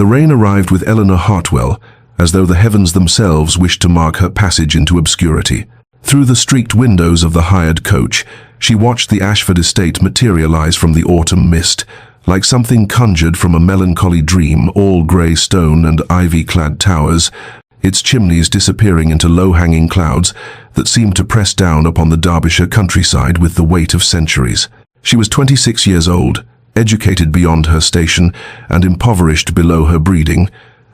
rain arrived with Eleanor Hartwell, as though the heavens themselves wished to mark her passage into obscurity. Through the streaked windows of the hired coach, she watched the Ashford estate materialize from the autumn mist, like something conjured from a melancholy dream, all grey stone and ivy-clad towers, its chimneys disappearing into low-hanging clouds that seemed to press down upon the Derbyshire countryside with the weight of centuries. She was 26 years old, educated beyond her station and impoverished below her breeding,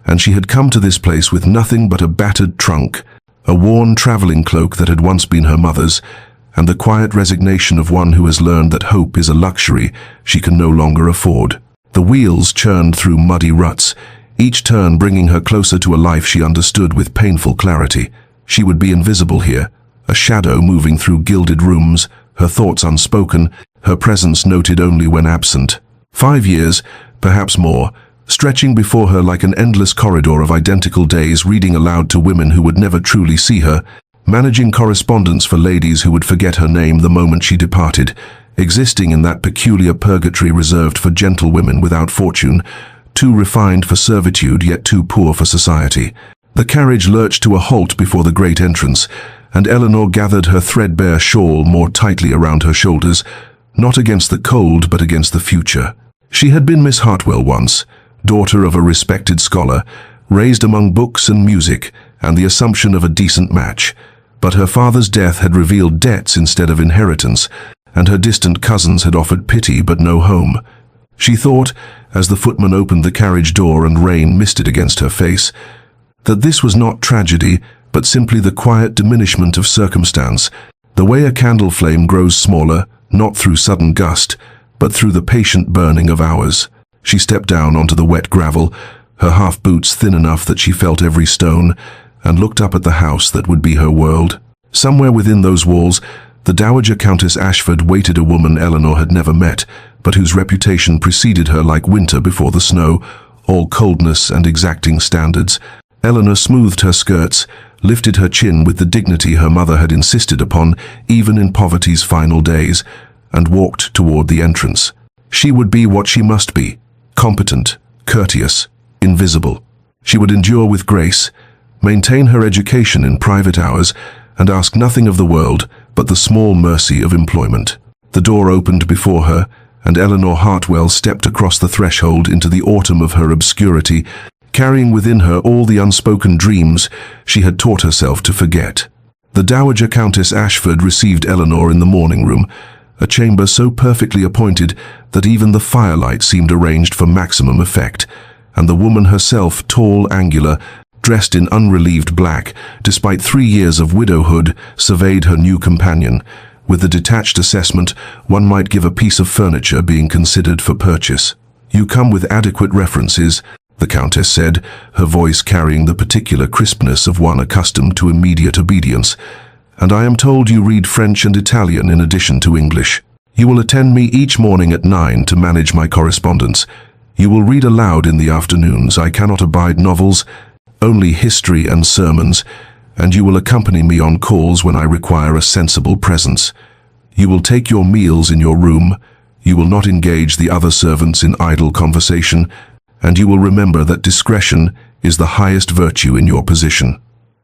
and she had come to this place with nothing but a battered trunk, a worn travelling cloak that had once been her mother's, and the quiet resignation of one who has learned that hope is a luxury she can no longer afford. The wheels churned through muddy ruts, each turn bringing her closer to a life she understood with painful clarity. She would be invisible here, a shadow moving through gilded rooms, her thoughts unspoken, her presence noted only when absent. 5 years, perhaps more, stretching before her like an endless corridor of identical days, reading aloud to women who would never truly see her, managing correspondence for ladies who would forget her name the moment she departed, existing in that peculiar purgatory reserved for gentlewomen without fortune, too refined for servitude yet too poor for society. The carriage lurched to a halt before the great entrance, and Eleanor gathered her threadbare shawl more tightly around her shoulders, not against the cold but against the future. She had been Miss Hartwell once, daughter of a respected scholar, raised among books and music and the assumption of a decent match. But her father's death had revealed debts instead of inheritance, and her distant cousins had offered pity but no home. She thought, as the footman opened the carriage door and rain misted against her face, that this was not tragedy, but simply the quiet diminishment of circumstance, the way a candle flame grows smaller, not through sudden gust, but through the patient burning of hours. She stepped down onto the wet gravel, her half-boots thin enough that she felt every stone, and looked up at the house that would be her world. Somewhere within those walls, the Dowager Countess Ashford waited a woman Eleanor had never met, but whose reputation preceded her like winter before the snow, all coldness and exacting standards. Eleanor smoothed her skirts, lifted her chin with the dignity her mother had insisted upon, even in poverty's final days, and walked toward the entrance. She would be what she must be, competent, courteous, invisible. She would endure with grace, maintain her education in private hours, and ask nothing of the world but the small mercy of employment. The door opened before her, and Eleanor Hartwell stepped across the threshold into the autumn of her obscurity, carrying within her all the unspoken dreams she had taught herself to forget. The Dowager Countess Ashford received Eleanor in the morning room, a chamber so perfectly appointed that even the firelight seemed arranged for maximum effect, and the woman herself, tall, angular, dressed in unrelieved black, despite 3 years of widowhood, surveyed her new companion. With the detached assessment, one might give a piece of furniture being considered for purchase. "You come with adequate references," the Countess said, her voice carrying the particular crispness of one accustomed to immediate obedience. "And I am told you read French and Italian in addition to English. You will attend me each morning at 9 to manage my correspondence. You will read aloud in the afternoons. I cannot abide novels, only history and sermons, and you will accompany me on calls when I require a sensible presence. You will take your meals in your room, you will not engage the other servants in idle conversation, and you will remember that discretion is the highest virtue in your position."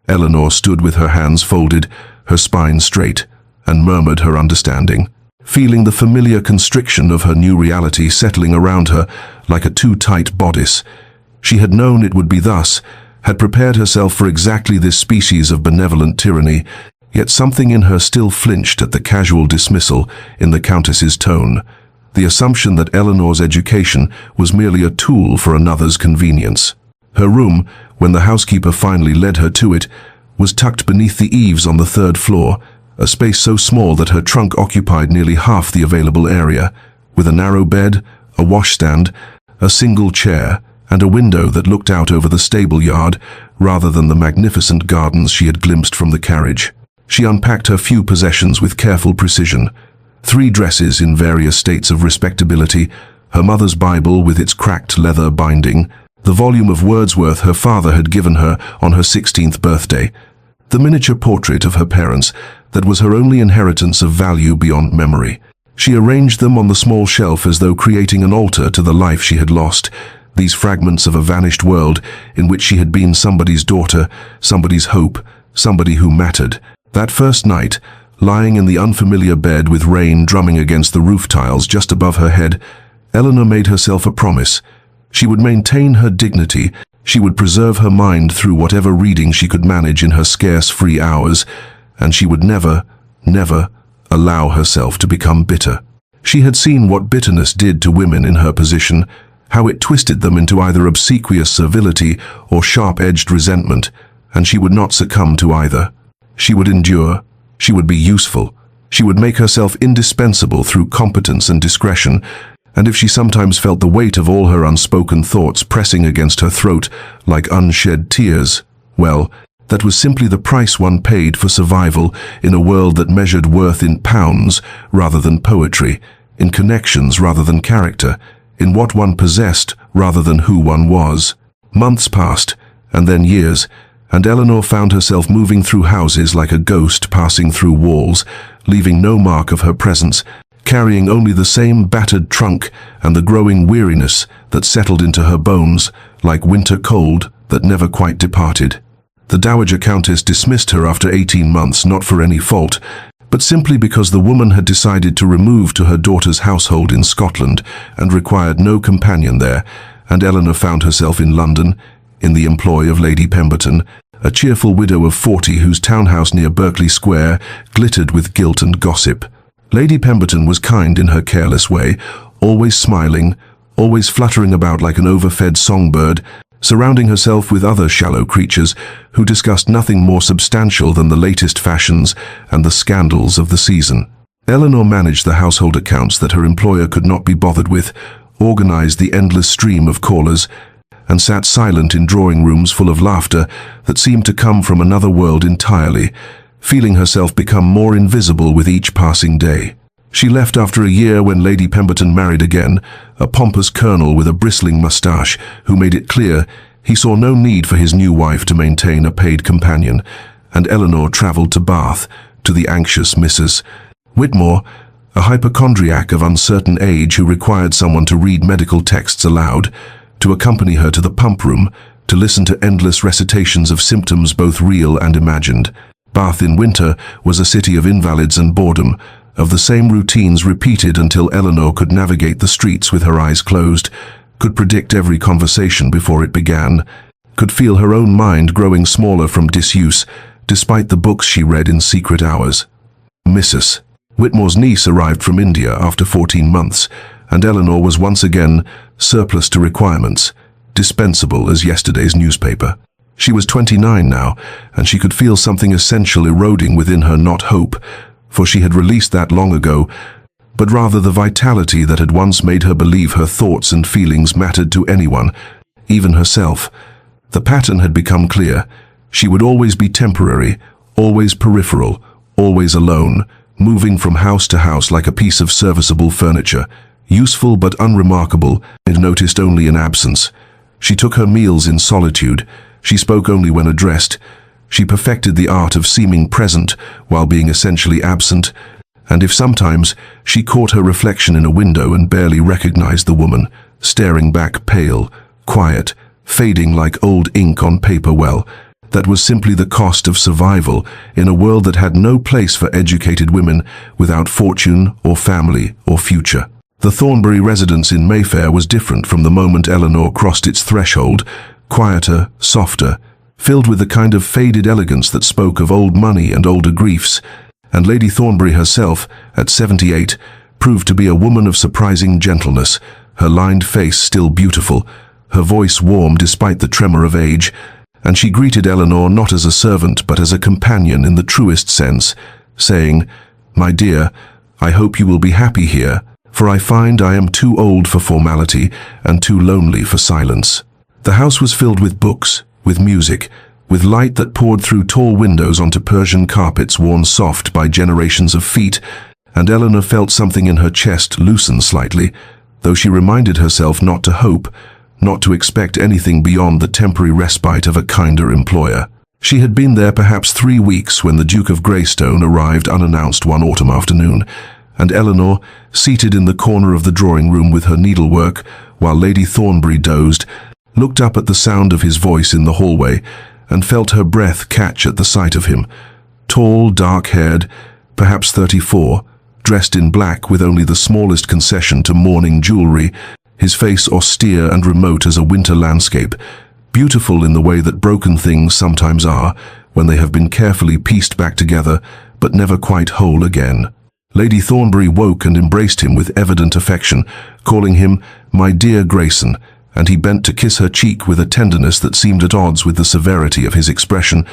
Eleanor stood with her hands folded, her spine straight, and murmured her understanding, feeling the familiar constriction of her new reality settling around her like a too tight bodice. She had known it would be thus, had prepared herself for exactly this species of benevolent tyranny, yet something in her still flinched at the casual dismissal in the Countess's tone, the assumption that Eleanor's education was merely a tool for another's convenience. Her room, when the housekeeper finally led her to it, was tucked beneath the eaves on the 3rd floor, a space so small that her trunk occupied nearly half the available area, with a narrow bed, a washstand, a single chair, and a window that looked out over the stable yard rather than the magnificent gardens she had glimpsed from the carriage. She unpacked her few possessions with careful precision. 3 dresses in various states of respectability, her mother's Bible with its cracked leather binding, the volume of Wordsworth her father had given her on her 16th birthday, the miniature portrait of her parents that was her only inheritance of value beyond memory. She arranged them on the small shelf as though creating an altar to the life she had lost, these fragments of a vanished world in which she had been somebody's daughter, somebody's hope, somebody who mattered. That first night, lying in the unfamiliar bed with rain drumming against the roof tiles just above her head, Eleanor made herself a promise. She would maintain her dignity, she would preserve her mind through whatever reading she could manage in her scarce free hours, and she would never, never allow herself to become bitter. She had seen what bitterness did to women in her position, how it twisted them into either obsequious servility or sharp-edged resentment, and she would not succumb to either. She would endure, she would be useful, she would make herself indispensable through competence and discretion, and if she sometimes felt the weight of all her unspoken thoughts pressing against her throat like unshed tears, well, that was simply the price one paid for survival in a world that measured worth in pounds rather than poetry, in connections rather than character, in what one possessed rather than who one was. Months passed, and then years, and Eleanor found herself moving through houses like a ghost passing through walls, leaving no mark of her presence, carrying only the same battered trunk and the growing weariness that settled into her bones like winter cold that never quite departed. The Dowager Countess dismissed her after 18 months, not for any fault, but simply because the woman had decided to remove to her daughter's household in Scotland and required no companion there, and Eleanor found herself in London, in the employ of Lady Pemberton, a cheerful widow of 40 whose townhouse near Berkeley Square glittered with gilt and gossip. Lady Pemberton was kind in her careless way, always smiling, always fluttering about like an overfed songbird, surrounding herself with other shallow creatures who discussed nothing more substantial than the latest fashions and the scandals of the season. Eleanor managed the household accounts that her employer could not be bothered with, organized the endless stream of callers, and sat silent in drawing rooms full of laughter that seemed to come from another world entirely, feeling herself become more invisible with each passing day. She left after a year when Lady Pemberton married again, a pompous colonel with a bristling moustache who made it clear he saw no need for his new wife to maintain a paid companion, and Eleanor travelled to Bath, to the anxious Mrs. Whitmore, a hypochondriac of uncertain age who required someone to read medical texts aloud, to accompany her to the pump room, to listen to endless recitations of symptoms both real and imagined. Bath in winter was a city of invalids and boredom, of the same routines repeated until Eleanor could navigate the streets with her eyes closed, could predict every conversation before it began, could feel her own mind growing smaller from disuse, despite the books she read in secret hours. Mrs. Whitmore's niece arrived from India after 14 months, and Eleanor was once again surplus to requirements, dispensable as yesterday's newspaper. She was 29 now, and she could feel something essential eroding within her, not hope, for she had released that long ago, but rather the vitality that had once made her believe her thoughts and feelings mattered to anyone, even herself. The pattern had become clear. She would always be temporary, always peripheral, always alone, moving from house to house like a piece of serviceable furniture, useful but unremarkable, and noticed only in absence. She took her meals in solitude. She spoke only when addressed. She perfected the art of seeming present while being essentially absent, and if sometimes she caught her reflection in a window and barely recognized the woman, staring back pale, quiet, fading like old ink on paper, well, that was simply the cost of survival in a world that had no place for educated women without fortune or family or future. The Thornbury residence in Mayfair was different from the moment Eleanor crossed its threshold, quieter, softer, filled with the kind of faded elegance that spoke of old money and older griefs, and Lady Thornbury herself, at 78, proved to be a woman of surprising gentleness, her lined face still beautiful, her voice warm despite the tremor of age, and she greeted Eleanor not as a servant but as a companion in the truest sense, saying, "My dear, I hope you will be happy here, for I find I am too old for formality and too lonely for silence." The house was filled with books, with music, with light that poured through tall windows onto Persian carpets worn soft by generations of feet, and Eleanor felt something in her chest loosen slightly, though she reminded herself not to hope, not to expect anything beyond the temporary respite of a kinder employer. She had been there perhaps 3 weeks when the Duke of Greystone arrived unannounced one autumn afternoon, and Eleanor, seated in the corner of the drawing room with her needlework, while Lady Thornbury dozed, looked up at the sound of his voice in the hallway and felt her breath catch at the sight of him. Tall, dark-haired, perhaps 34, dressed in black with only the smallest concession to mourning jewelry, his face austere and remote as a winter landscape, beautiful in the way that broken things sometimes are when they have been carefully pieced back together but never quite whole again. Lady Thornbury woke and embraced him with evident affection, calling him "my dear Grayson," and he bent to kiss her cheek with a tenderness that seemed at odds with the severity of his expression,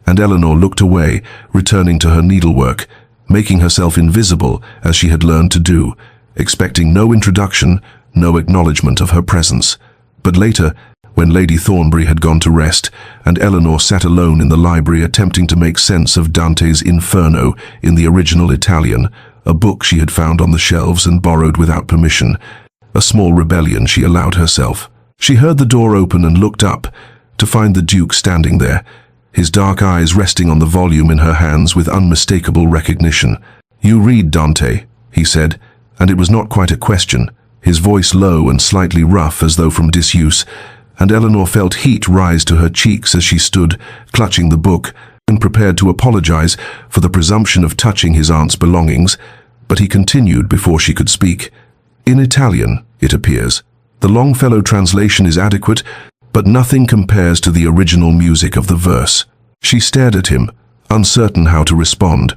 and Eleanor looked away, returning to her needlework, making herself invisible as she had learned to do, expecting no introduction, no acknowledgement of her presence. But later, when Lady Thornbury had gone to rest, and Eleanor sat alone in the library attempting to make sense of Dante's Inferno in the original Italian, a book she had found on the shelves and borrowed without permission, a small rebellion she allowed herself. She heard the door open and looked up, to find the Duke standing there, his dark eyes resting on the volume in her hands with unmistakable recognition. "You read, Dante," he said, and it was not quite a question, his voice low and slightly rough as though from disuse, and Eleanor felt heat rise to her cheeks as she stood, clutching the book, and prepared to apologize for the presumption of touching his aunt's belongings, but he continued before she could speak. "In Italian, it appears. The Longfellow translation is adequate, but nothing compares to the original music of the verse." She stared at him, uncertain how to respond,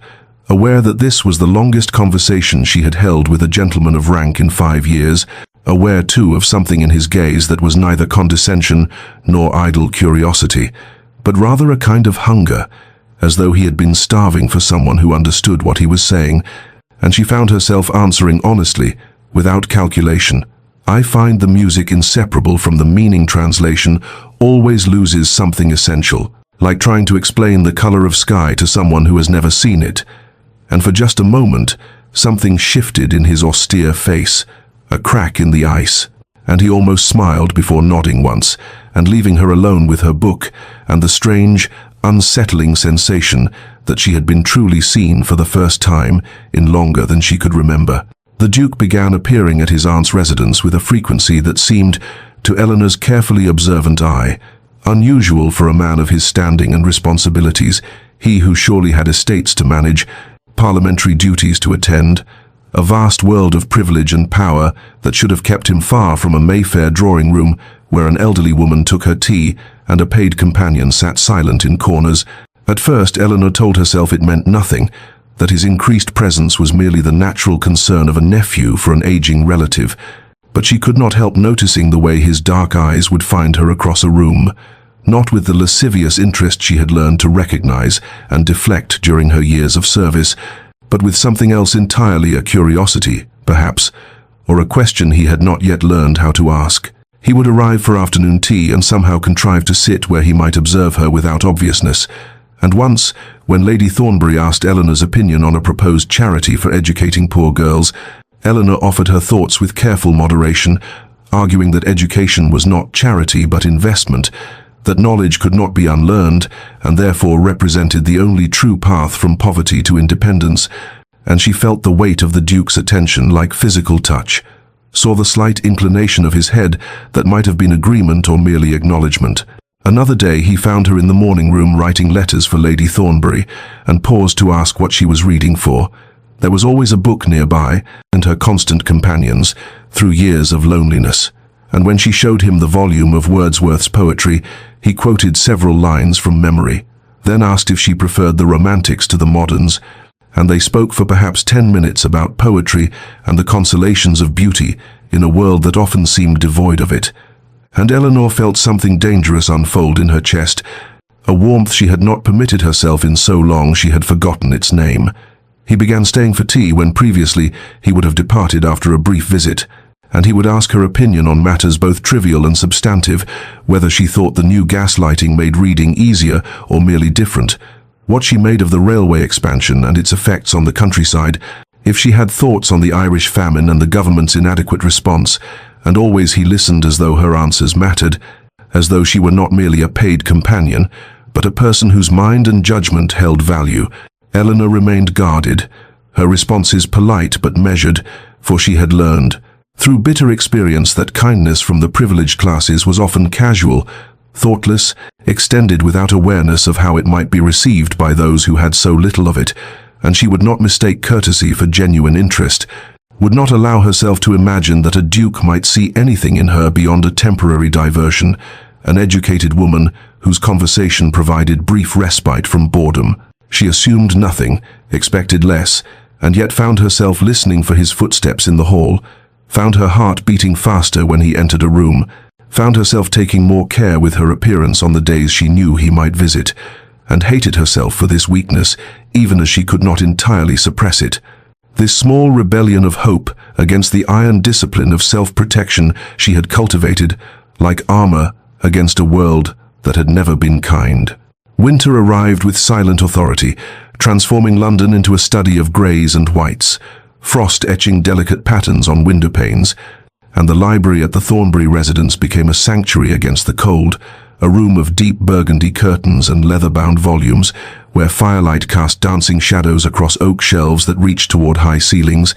aware that this was the longest conversation she had held with a gentleman of rank in 5 years, aware too of something in his gaze that was neither condescension nor idle curiosity, but rather a kind of hunger, as though he had been starving for someone who understood what he was saying, and she found herself answering honestly, without calculation. "I find the music inseparable from the meaning translation always loses something essential, like trying to explain the color of sky to someone who has never seen it." And for just a moment, something shifted in his austere face, a crack in the ice, and he almost smiled before nodding once, and leaving her alone with her book and the strange, unsettling sensation that she had been truly seen for the first time in longer than she could remember. The Duke began appearing at his aunt's residence with a frequency that seemed, to Eleanor's carefully observant eye, unusual for a man of his standing and responsibilities, he who surely had estates to manage, parliamentary duties to attend, a vast world of privilege and power that should have kept him far from a Mayfair drawing room where an elderly woman took her tea and a paid companion sat silent in corners. At first, Eleanor told herself it meant nothing, that his increased presence was merely the natural concern of a nephew for an aging relative, but she could not help noticing the way his dark eyes would find her across a room, not with the lascivious interest she had learned to recognize and deflect during her years of service, but with something else entirely, a curiosity, perhaps, or a question he had not yet learned how to ask. He would arrive for afternoon tea and somehow contrive to sit where he might observe her without obviousness, and once, when Lady Thornbury asked Eleanor's opinion on a proposed charity for educating poor girls, Eleanor offered her thoughts with careful moderation, arguing that education was not charity but investment, that knowledge could not be unlearned, and therefore represented the only true path from poverty to independence, and she felt the weight of the Duke's attention like physical touch, saw the slight inclination of his head that might have been agreement or merely acknowledgement. Another day he found her in the morning room writing letters for Lady Thornbury, and paused to ask what she was reading for. There was always a book nearby, and her constant companions, through years of loneliness. And when she showed him the volume of Wordsworth's poetry, he quoted several lines from memory, then asked if she preferred the romantics to the moderns, and they spoke for perhaps 10 minutes about poetry and the consolations of beauty in a world that often seemed devoid of it. And Eleanor felt something dangerous unfold in her chest, a warmth she had not permitted herself in so long she had forgotten its name. He began staying for tea when previously he would have departed after a brief visit, and he would ask her opinion on matters both trivial and substantive, whether she thought the new gas lighting made reading easier or merely different, what she made of the railway expansion and its effects on the countryside, if she had thoughts on the Irish famine and the government's inadequate response, and always he listened as though her answers mattered, as though she were not merely a paid companion, but a person whose mind and judgment held value. Eleanor remained guarded, her responses polite but measured, for she had learned, through bitter experience, that kindness from the privileged classes was often casual, thoughtless, extended without awareness of how it might be received by those who had so little of it, and she would not mistake courtesy for genuine interest, would not allow herself to imagine that a duke might see anything in her beyond a temporary diversion, an educated woman whose conversation provided brief respite from boredom. She assumed nothing, expected less, and yet found herself listening for his footsteps in the hall, found her heart beating faster when he entered a room, found herself taking more care with her appearance on the days she knew he might visit, and hated herself for this weakness, even as she could not entirely suppress it. This small rebellion of hope against the iron discipline of self-protection she had cultivated, like armor against a world that had never been kind. Winter arrived with silent authority, transforming London into a study of greys and whites, frost etching delicate patterns on window panes, and the library at the Thornbury residence became a sanctuary against the cold, a room of deep burgundy curtains and leather-bound volumes, where firelight cast dancing shadows across oak shelves that reached toward high ceilings,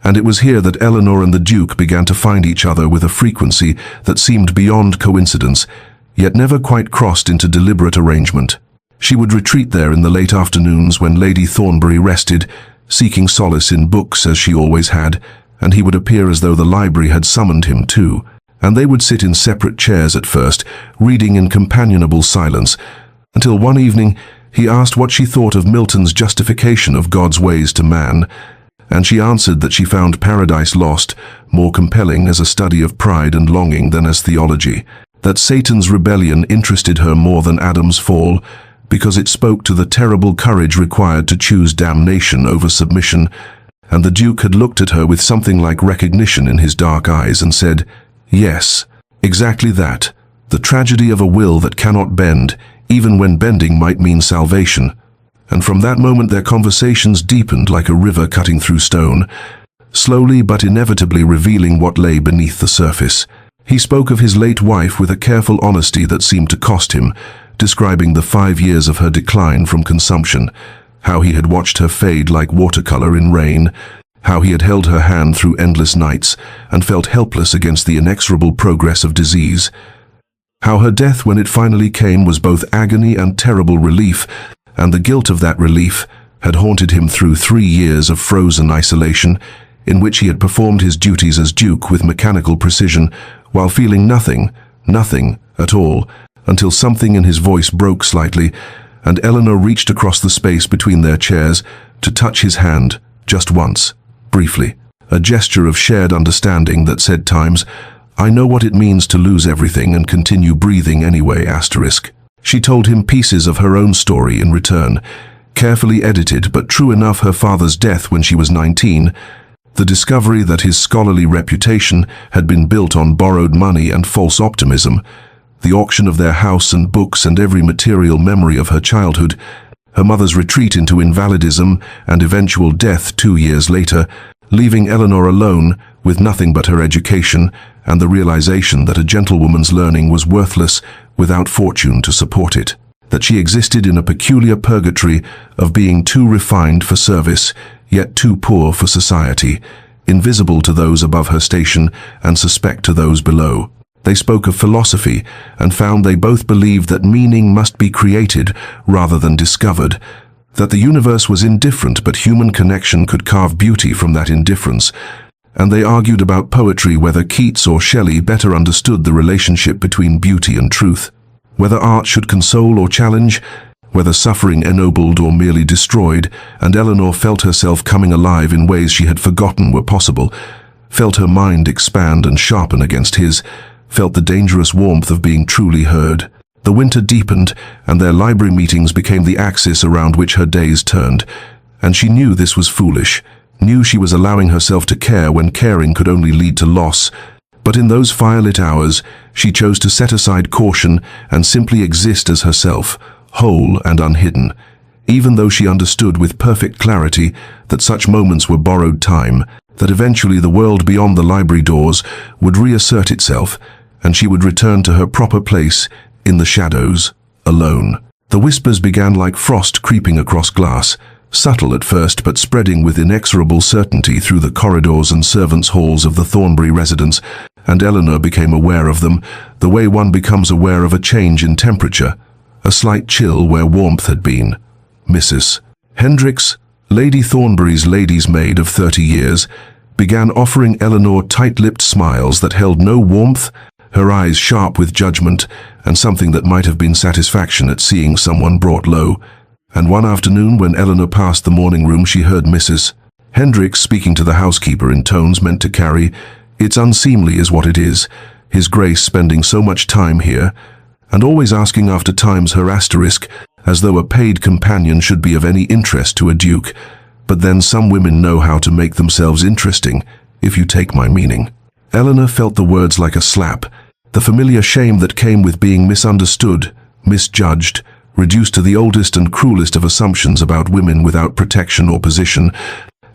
and it was here that Eleanor and the Duke began to find each other with a frequency that seemed beyond coincidence, yet never quite crossed into deliberate arrangement. She would retreat there in the late afternoons when Lady Thornbury rested, seeking solace in books as she always had, and he would appear as though the library had summoned him too, and they would sit in separate chairs at first, reading in companionable silence, until one evening he asked what she thought of Milton's justification of God's ways to man, and she answered that she found Paradise Lost more compelling as a study of pride and longing than as theology, that Satan's rebellion interested her more than Adam's fall, because it spoke to the terrible courage required to choose damnation over submission, and the Duke had looked at her with something like recognition in his dark eyes and said, "Yes, exactly that, the tragedy of a will that cannot bend, even when bending might mean salvation." And from that moment their conversations deepened like a river cutting through stone, slowly but inevitably revealing what lay beneath the surface. He spoke of his late wife with a careful honesty that seemed to cost him, describing the 5 years of her decline from consumption, how he had watched her fade like watercolor in rain, how he had held her hand through endless nights and felt helpless against the inexorable progress of disease, how her death when it finally came was both agony and terrible relief, and the guilt of that relief had haunted him through 3 years of frozen isolation, in which he had performed his duties as Duke with mechanical precision, while feeling nothing at all, until something in his voice broke slightly, and Eleanor reached across the space between their chairs to touch his hand, just once, briefly, a gesture of shared understanding that said times, "I know what it means to lose everything and continue breathing anyway." She told him pieces of her own story in return, carefully edited but true enough: her father's death when she was 19, the discovery that his scholarly reputation had been built on borrowed money and false optimism, the auction of their house and books and every material memory of her childhood, her mother's retreat into invalidism and eventual death 2 years later, leaving Eleanor alone with nothing but her education and the realization that a gentlewoman's learning was worthless without fortune to support it, that she existed in a peculiar purgatory of being too refined for service, yet too poor for society, invisible to those above her station and suspect to those below. They spoke of philosophy and found they both believed that meaning must be created rather than discovered, that the universe was indifferent but human connection could carve beauty from that indifference, and they argued about poetry, whether Keats or Shelley better understood the relationship between beauty and truth, whether art should console or challenge, whether suffering ennobled or merely destroyed, and Eleanor felt herself coming alive in ways she had forgotten were possible, felt her mind expand and sharpen against his, felt the dangerous warmth of being truly heard. The winter deepened, and their library meetings became the axis around which her days turned, and she knew this was foolish, knew she was allowing herself to care when caring could only lead to loss, but in those firelit hours she chose to set aside caution and simply exist as herself, whole and unhidden, even though she understood with perfect clarity that such moments were borrowed time, that eventually the world beyond the library doors would reassert itself, and she would return to her proper place in the shadows, alone. The whispers began like frost creeping across glass, subtle at first but spreading with inexorable certainty through the corridors and servants' halls of the Thornbury residence, and Eleanor became aware of them, the way one becomes aware of a change in temperature, a slight chill where warmth had been. Mrs. Hendricks, Lady Thornbury's lady's maid of 30 years, began offering Eleanor tight-lipped smiles that held no warmth, her eyes sharp with judgment and something that might have been satisfaction at seeing someone brought low. And one afternoon when Eleanor passed the morning room, she heard Mrs. Hendricks speaking to the housekeeper in tones meant to carry, "It's unseemly is what it is, His Grace spending so much time here," and always asking after times her asterisk, as though a paid companion should be of any interest to a duke. But then some women know how to make themselves interesting, if you take my meaning. Eleanor felt the words like a slap, the familiar shame that came with being misunderstood, misjudged, reduced to the oldest and cruelest of assumptions about women without protection or position,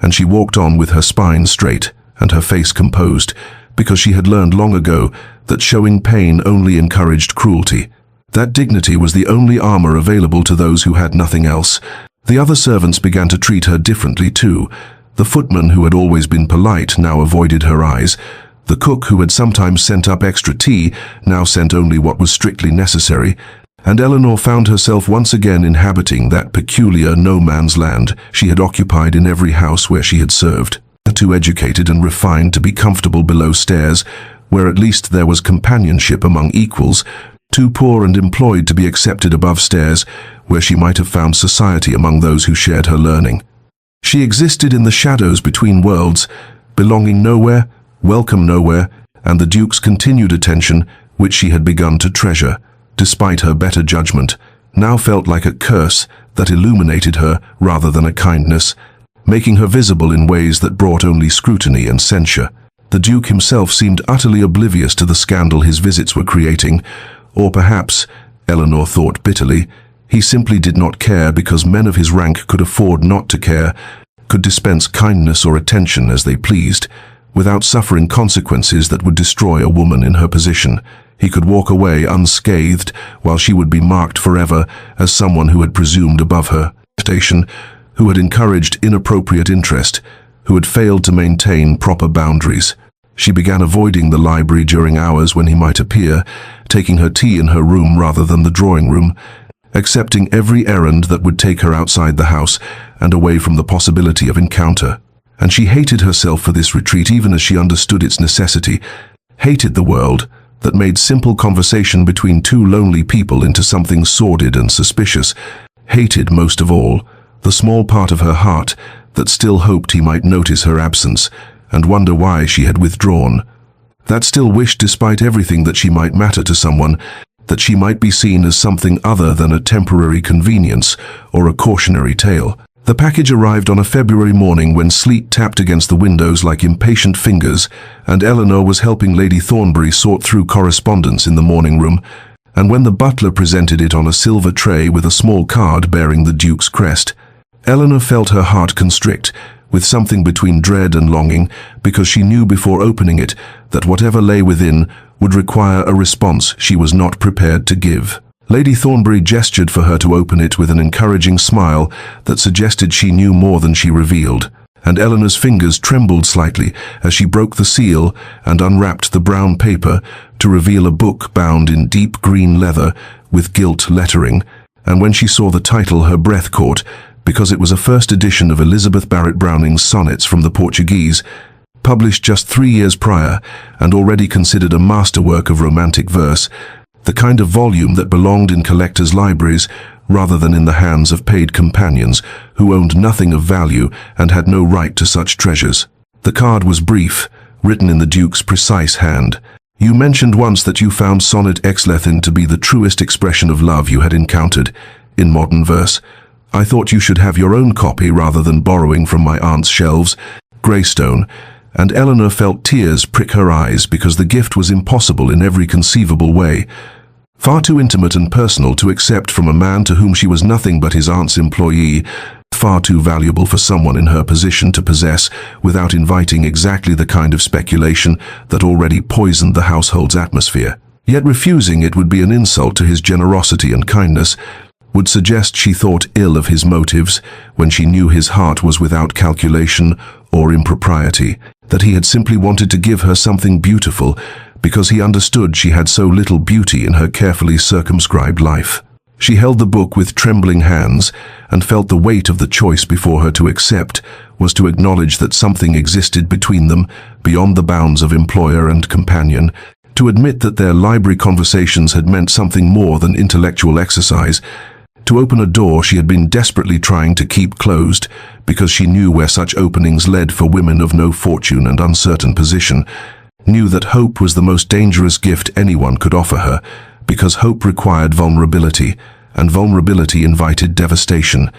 and she walked on with her spine straight and her face composed, because she had learned long ago that showing pain only encouraged cruelty. That dignity was the only armor available to those who had nothing else. The other servants began to treat her differently too. The footman, who had always been polite, now avoided her eyes. The cook, who had sometimes sent up extra tea, now sent only what was strictly necessary, and Eleanor found herself once again inhabiting that peculiar no-man's land she had occupied in every house where she had served. Too educated and refined to be comfortable below stairs, where at least there was companionship among equals, too poor and employed to be accepted above stairs, where she might have found society among those who shared her learning. She existed in the shadows between worlds, belonging nowhere, welcome nowhere, and the Duke's continued attention, which she had begun to treasure, despite her better judgment, now felt like a curse that illuminated her rather than a kindness, making her visible in ways that brought only scrutiny and censure. The Duke himself seemed utterly oblivious to the scandal his visits were creating, or perhaps, Eleanor thought bitterly, he simply did not care because men of his rank could afford not to care, could dispense kindness or attention as they pleased, without suffering consequences that would destroy a woman in her position. He could walk away unscathed, while she would be marked forever as someone who had presumed above her station, who had encouraged inappropriate interest, who had failed to maintain proper boundaries. She began avoiding the library during hours when he might appear, taking her tea in her room rather than the drawing room, accepting every errand that would take her outside the house and away from the possibility of encounter. And she hated herself for this retreat even as she understood its necessity, hated the world that made simple conversation between two lonely people into something sordid and suspicious, hated most of all the small part of her heart that still hoped he might notice her absence and wonder why she had withdrawn, that still wished, despite everything, that she might matter to someone, that she might be seen as something other than a temporary convenience or a cautionary tale. The package arrived on a February morning when sleet tapped against the windows like impatient fingers, and Eleanor was helping Lady Thornbury sort through correspondence in the morning room, and when the butler presented it on a silver tray with a small card bearing the Duke's crest, Eleanor felt her heart constrict, with something between dread and longing, because she knew before opening it that whatever lay within would require a response she was not prepared to give. Lady Thornbury gestured for her to open it with an encouraging smile that suggested she knew more than she revealed, and Eleanor's fingers trembled slightly as she broke the seal and unwrapped the brown paper to reveal a book bound in deep green leather with gilt lettering, and when she saw the title her breath caught, because it was a first edition of Elizabeth Barrett Browning's Sonnets from the Portuguese, published just 3 years prior and already considered a masterwork of romantic verse, the kind of volume that belonged in collectors' libraries rather than in the hands of paid companions who owned nothing of value and had no right to such treasures. The card was brief, written in the Duke's precise hand. "You mentioned once that you found Sonnet Exlethin to be the truest expression of love you had encountered in modern verse. I thought you should have your own copy rather than borrowing from my aunt's shelves, Greystone," and Eleanor felt tears prick her eyes because the gift was impossible in every conceivable way. Far too intimate and personal to accept from a man to whom she was nothing but his aunt's employee, far too valuable for someone in her position to possess without inviting exactly the kind of speculation that already poisoned the household's atmosphere. Yet refusing it would be an insult to his generosity and kindness, would suggest she thought ill of his motives when she knew his heart was without calculation or impropriety, that he had simply wanted to give her something beautiful because he understood she had so little beauty in her carefully circumscribed life. She held the book with trembling hands and felt the weight of the choice before her. To accept was to acknowledge that something existed between them beyond the bounds of employer and companion, to admit that their library conversations had meant something more than intellectual exercise, to open a door she had been desperately trying to keep closed because she knew where such openings led for women of no fortune and uncertain position, knew that hope was the most dangerous gift anyone could offer her, because hope required vulnerability, and vulnerability invited devastation.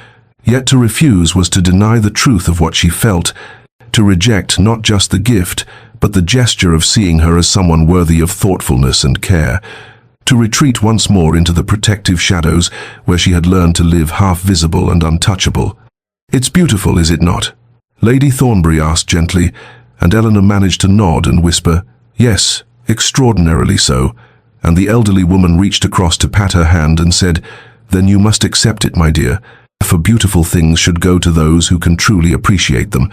Yet to refuse was to deny the truth of what she felt, to reject not just the gift, but the gesture of seeing her as someone worthy of thoughtfulness and care, to retreat once more into the protective shadows where she had learned to live half visible and untouchable. "It's beautiful, is it not?" Lady Thornbury asked gently, and Eleanor managed to nod and whisper, "Yes, extraordinarily so," and the elderly woman reached across to pat her hand and said, "Then you must accept it, my dear, for beautiful things should go to those who can truly appreciate them."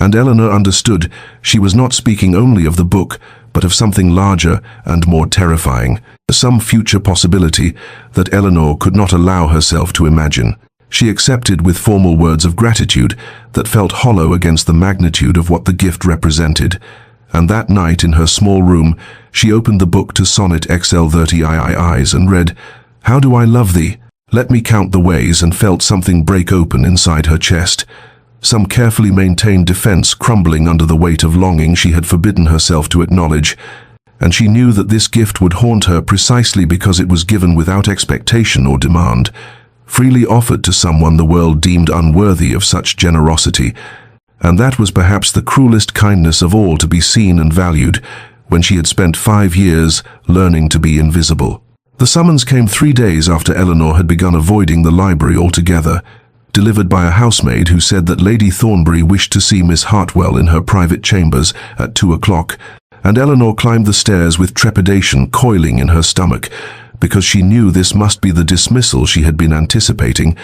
And Eleanor understood she was not speaking only of the book, but of something larger and more terrifying, some future possibility that Eleanor could not allow herself to imagine. She accepted with formal words of gratitude that felt hollow against the magnitude of what the gift represented. And that night in her small room, she opened the book to Sonnet XL30 and read, "How do I love thee? Let me count the ways," and felt something break open inside her chest. Some carefully maintained defense crumbling under the weight of longing she had forbidden herself to acknowledge. And she knew that this gift would haunt her precisely because it was given without expectation or demand, freely offered to someone the world deemed unworthy of such generosity. And that was perhaps the cruelest kindness of all, to be seen and valued when she had spent 5 years learning to be invisible. The summons came 3 days after Eleanor had begun avoiding the library altogether, delivered by a housemaid who said that Lady Thornbury wished to see Miss Hartwell in her private chambers at 2 o'clock, and Eleanor climbed the stairs with trepidation coiling in her stomach, because she knew this must be the dismissal she had been anticipating,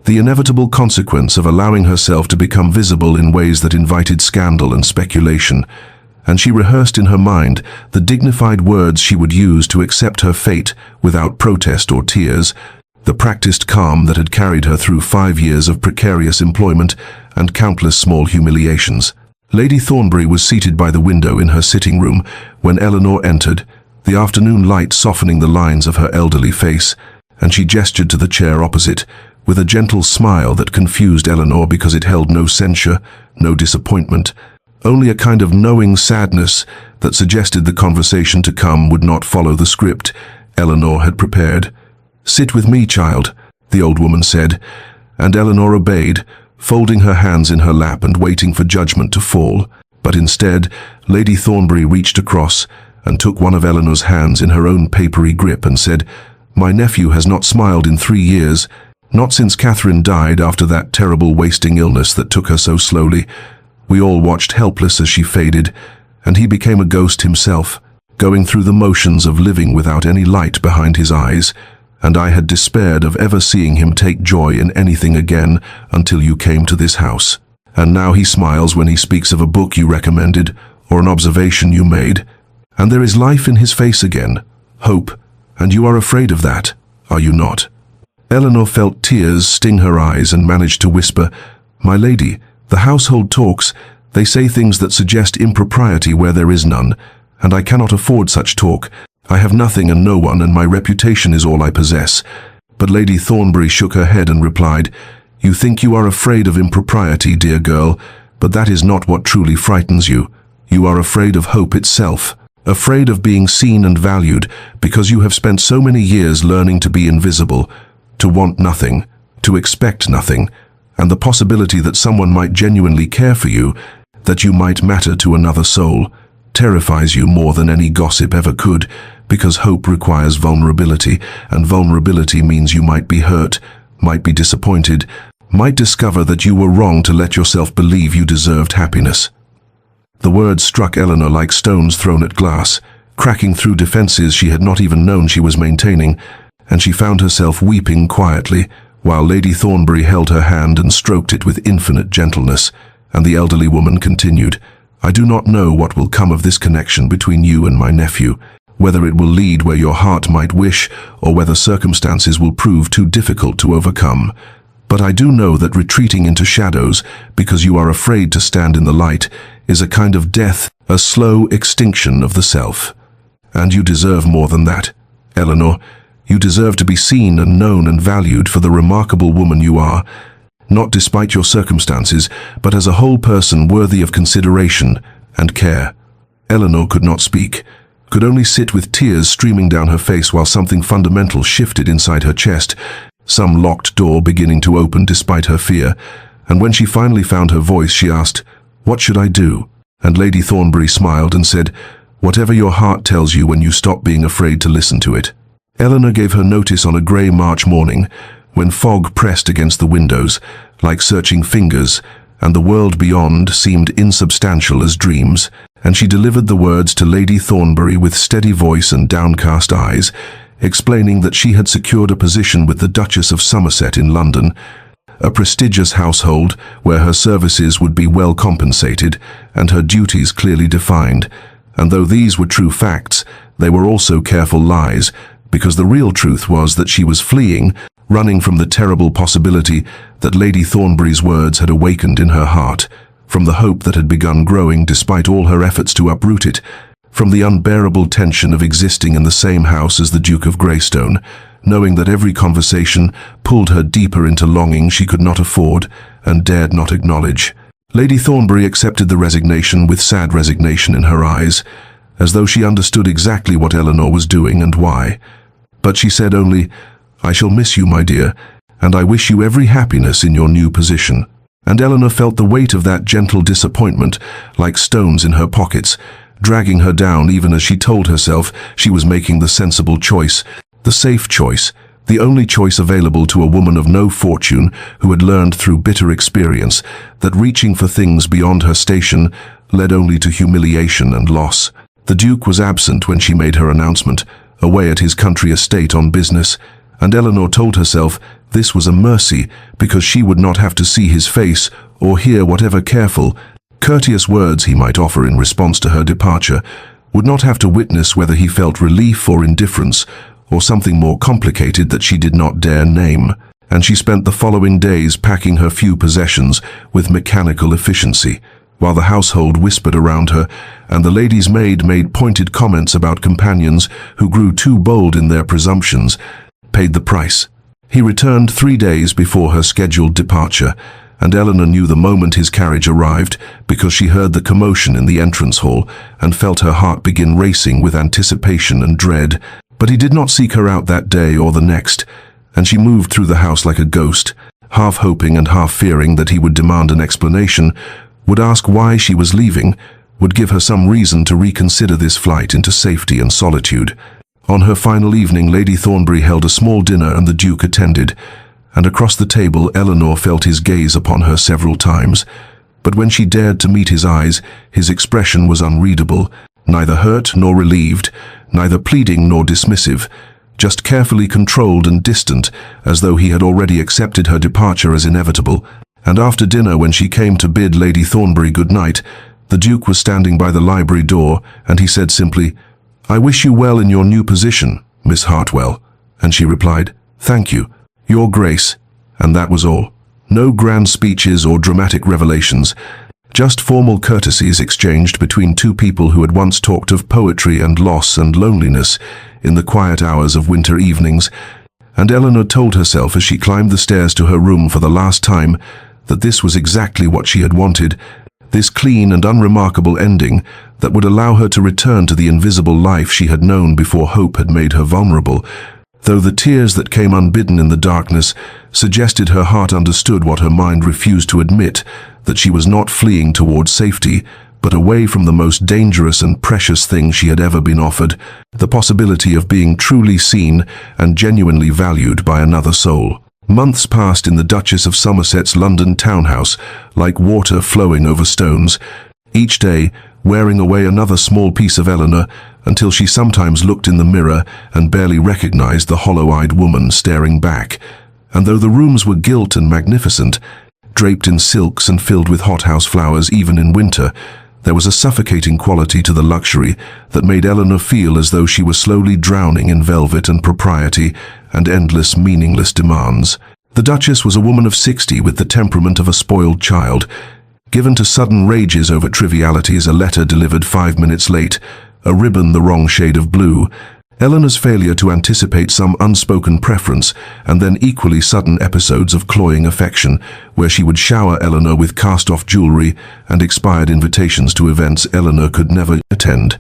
the inevitable consequence of allowing herself to become visible in ways that invited scandal and speculation. And she rehearsed in her mind the dignified words she would use to accept her fate without protest or tears, the practiced calm that had carried her through 5 years of precarious employment and countless small humiliations. Lady Thornbury was seated by the window in her sitting room when Eleanor entered, the afternoon light softening the lines of her elderly face, and she gestured to the chair opposite, with a gentle smile that confused Eleanor because it held no censure, no disappointment, only a kind of knowing sadness that suggested the conversation to come would not follow the script Eleanor had prepared. "Sit with me, child," the old woman said, and Eleanor obeyed, folding her hands in her lap and waiting for judgment to fall. But instead, Lady Thornbury reached across and took one of Eleanor's hands in her own papery grip and said, "My nephew has not smiled in 3 years, not since Catherine died after that terrible wasting illness that took her so slowly. We all watched helpless as she faded, and he became a ghost himself, going through the motions of living without any light behind his eyes, and I had despaired of ever seeing him take joy in anything again until you came to this house. And now he smiles when he speaks of a book you recommended or an observation you made, and there is life in his face again, hope, and you are afraid of that, are you not?" Eleanor felt tears sting her eyes and managed to whisper, "My lady, the household talks. They say things that suggest impropriety where there is none, and I cannot afford such talk. I have nothing and no one, and my reputation is all I possess." But Lady Thornbury shook her head and replied, "You think you are afraid of impropriety, dear girl, but that is not what truly frightens you. You are afraid of hope itself, afraid of being seen and valued because you have spent so many years learning to be invisible, to want nothing, to expect nothing, and the possibility that someone might genuinely care for you, that you might matter to another soul, terrifies you more than any gossip ever could, because hope requires vulnerability, and vulnerability means you might be hurt, might be disappointed, might discover that you were wrong to let yourself believe you deserved happiness." The words struck Eleanor like stones thrown at glass, cracking through defenses she had not even known she was maintaining, and she found herself weeping quietly, while Lady Thornbury held her hand and stroked it with infinite gentleness, and the elderly woman continued, "I do not know what will come of this connection between you and my nephew, whether it will lead where your heart might wish, or whether circumstances will prove too difficult to overcome. But I do know that retreating into shadows, because you are afraid to stand in the light, is a kind of death, a slow extinction of the self. And you deserve more than that. Eleanor, you deserve to be seen and known and valued for the remarkable woman you are, not despite your circumstances, but as a whole person worthy of consideration and care." Eleanor could not speak, could only sit with tears streaming down her face while something fundamental shifted inside her chest, some locked door beginning to open despite her fear, and when she finally found her voice, she asked, "What should I do?" And Lady Thornbury smiled and said, "Whatever your heart tells you when you stop being afraid to listen to it." Eleanor gave her notice on a grey March morning, when fog pressed against the windows, like searching fingers, and the world beyond seemed insubstantial as dreams, and she delivered the words to Lady Thornbury with steady voice and downcast eyes, explaining that she had secured a position with the Duchess of Somerset in London, a prestigious household where her services would be well compensated and her duties clearly defined. And though these were true facts, they were also careful lies, because the real truth was that she was fleeing, running from the terrible possibility that Lady Thornbury's words had awakened in her heart, from the hope that had begun growing despite all her efforts to uproot it, from the unbearable tension of existing in the same house as the Duke of Greystone, knowing that every conversation pulled her deeper into longing she could not afford and dared not acknowledge. Lady Thornbury accepted the resignation with sad resignation in her eyes, as though she understood exactly what Eleanor was doing and why. But she said only, "I shall miss you, my dear, and I wish you every happiness in your new position." And Eleanor felt the weight of that gentle disappointment like stones in her pockets, dragging her down even as she told herself she was making the sensible choice, the safe choice, the only choice available to a woman of no fortune who had learned through bitter experience that reaching for things beyond her station led only to humiliation and loss. The Duke was absent when she made her announcement, away at his country estate on business, and Eleanor told herself this was a mercy because she would not have to see his face or hear whatever careful, courteous words he might offer in response to her departure, would not have to witness whether he felt relief or indifference, or something more complicated that she did not dare name. And she spent the following days packing her few possessions with mechanical efficiency, while the household whispered around her, and the lady's maid made pointed comments about companions who grew too bold in their presumptions, paid the price. He returned 3 days before her scheduled departure, and Eleanor knew the moment his carriage arrived because she heard the commotion in the entrance hall and felt her heart begin racing with anticipation and dread. But he did not seek her out that day or the next, and she moved through the house like a ghost, half hoping and half fearing that he would demand an explanation, would ask why she was leaving, would give her some reason to reconsider this flight into safety and solitude. On her final evening, Lady Thornbury held a small dinner and the Duke attended, and across the table Eleanor felt his gaze upon her several times. But when she dared to meet his eyes, his expression was unreadable, neither hurt nor relieved, neither pleading nor dismissive, just carefully controlled and distant, as though he had already accepted her departure as inevitable. And after dinner, when she came to bid Lady Thornbury good night, the Duke was standing by the library door, and he said simply, "I wish you well in your new position, Miss Hartwell." And she replied, "Thank you, Your Grace," and that was all. No grand speeches or dramatic revelations, just formal courtesies exchanged between two people who had once talked of poetry and loss and loneliness in the quiet hours of winter evenings. And Eleanor told herself as she climbed the stairs to her room for the last time that this was exactly what she had wanted, this clean and unremarkable ending that would allow her to return to the invisible life she had known before hope had made her vulnerable, though the tears that came unbidden in the darkness suggested her heart understood what her mind refused to admit, that she was not fleeing towards safety, but away from the most dangerous and precious thing she had ever been offered, the possibility of being truly seen and genuinely valued by another soul. Months passed in the Duchess of Somerset's London townhouse, like water flowing over stones, each day wearing away another small piece of Eleanor, until she sometimes looked in the mirror and barely recognized the hollow-eyed woman staring back. And though the rooms were gilt and magnificent, draped in silks and filled with hothouse flowers even in winter, there was a suffocating quality to the luxury that made Eleanor feel as though she was slowly drowning in velvet and propriety and endless, meaningless demands. The Duchess was a woman of 60 with the temperament of a spoiled child, given to sudden rages over trivialities, a letter delivered 5 minutes late, a ribbon the wrong shade of blue, Eleanor's failure to anticipate some unspoken preference, and then equally sudden episodes of cloying affection, where she would shower Eleanor with cast-off jewelry and expired invitations to events Eleanor could never attend.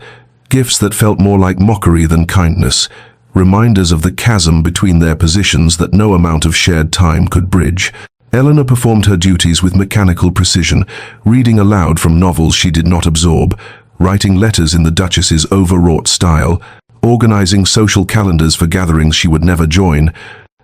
Gifts that felt more like mockery than kindness, reminders of the chasm between their positions that no amount of shared time could bridge. Eleanor performed her duties with mechanical precision, reading aloud from novels she did not absorb, writing letters in the Duchess's overwrought style, organizing social calendars for gatherings she would never join,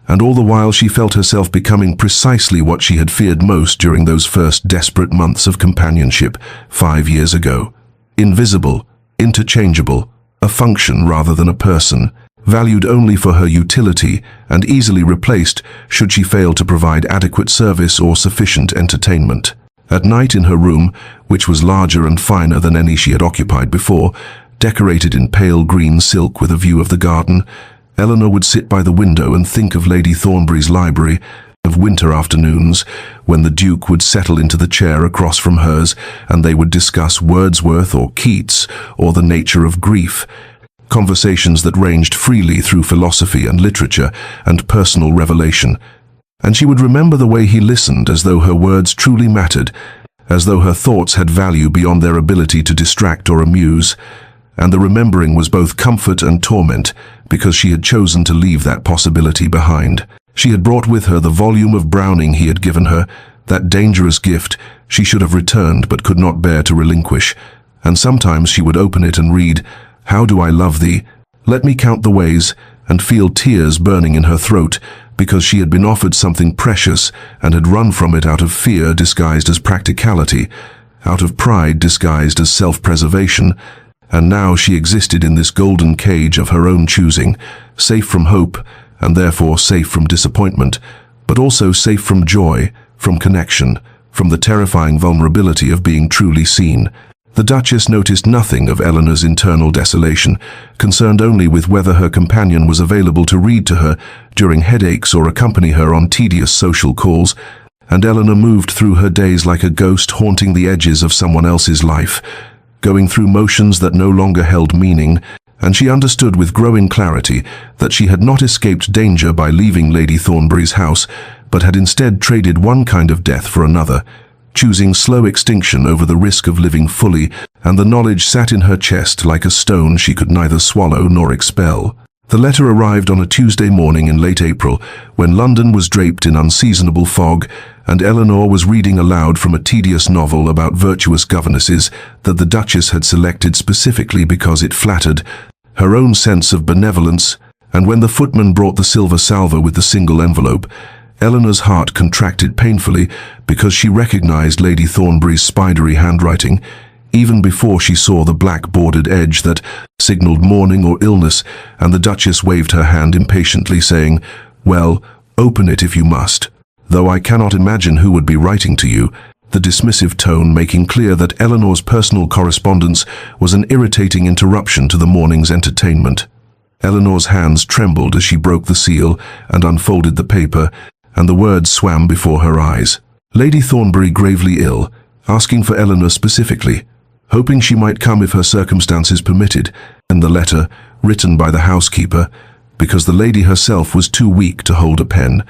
and all the while she felt herself becoming precisely what she had feared most during those first desperate months of companionship 5 years ago. Invisible, interchangeable, a function rather than a person, valued only for her utility and easily replaced should she fail to provide adequate service or sufficient entertainment. At night in her room, which was larger and finer than any she had occupied before, decorated in pale green silk with a view of the garden, Eleanor would sit by the window and think of Lady Thornbury's library, of winter afternoons when the Duke would settle into the chair across from hers and they would discuss Wordsworth or Keats or the nature of grief, conversations that ranged freely through philosophy and literature and personal revelation. And she would remember the way he listened, as though her words truly mattered, as though her thoughts had value beyond their ability to distract or amuse. And the remembering was both comfort and torment, because she had chosen to leave that possibility behind. She had brought with her the volume of Browning he had given her, that dangerous gift she should have returned but could not bear to relinquish. And sometimes she would open it and read, "How do I love thee? Let me count the ways," and feel tears burning in her throat, because she had been offered something precious and had run from it out of fear disguised as practicality, out of pride disguised as self-preservation. And now she existed in this golden cage of her own choosing, safe from hope, and therefore safe from disappointment, but also safe from joy, from connection, from the terrifying vulnerability of being truly seen. The Duchess noticed nothing of Eleanor's internal desolation, concerned only with whether her companion was available to read to her during headaches or accompany her on tedious social calls, and Eleanor moved through her days like a ghost haunting the edges of someone else's life, going through motions that no longer held meaning, and she understood with growing clarity that she had not escaped danger by leaving Lady Thornbury's house, but had instead traded one kind of death for another, choosing slow extinction over the risk of living fully, and the knowledge sat in her chest like a stone she could neither swallow nor expel. The letter arrived on a Tuesday morning in late April, when London was draped in unseasonable fog, and Eleanor was reading aloud from a tedious novel about virtuous governesses that the Duchess had selected specifically because it flattered her own sense of benevolence. And when the footman brought the silver salver with the single envelope, Eleanor's heart contracted painfully because she recognized Lady Thornbury's spidery handwriting, even before she saw the black bordered edge that signaled mourning or illness, and the Duchess waved her hand impatiently, saying, "Well, open it if you must, though I cannot imagine who would be writing to you," the dismissive tone making clear that Eleanor's personal correspondence was an irritating interruption to the morning's entertainment. Eleanor's hands trembled as she broke the seal and unfolded the paper, and the words swam before her eyes. Lady Thornbury gravely ill, asking for Eleanor specifically, hoping she might come if her circumstances permitted, and the letter, written by the housekeeper, because the lady herself was too weak to hold a pen,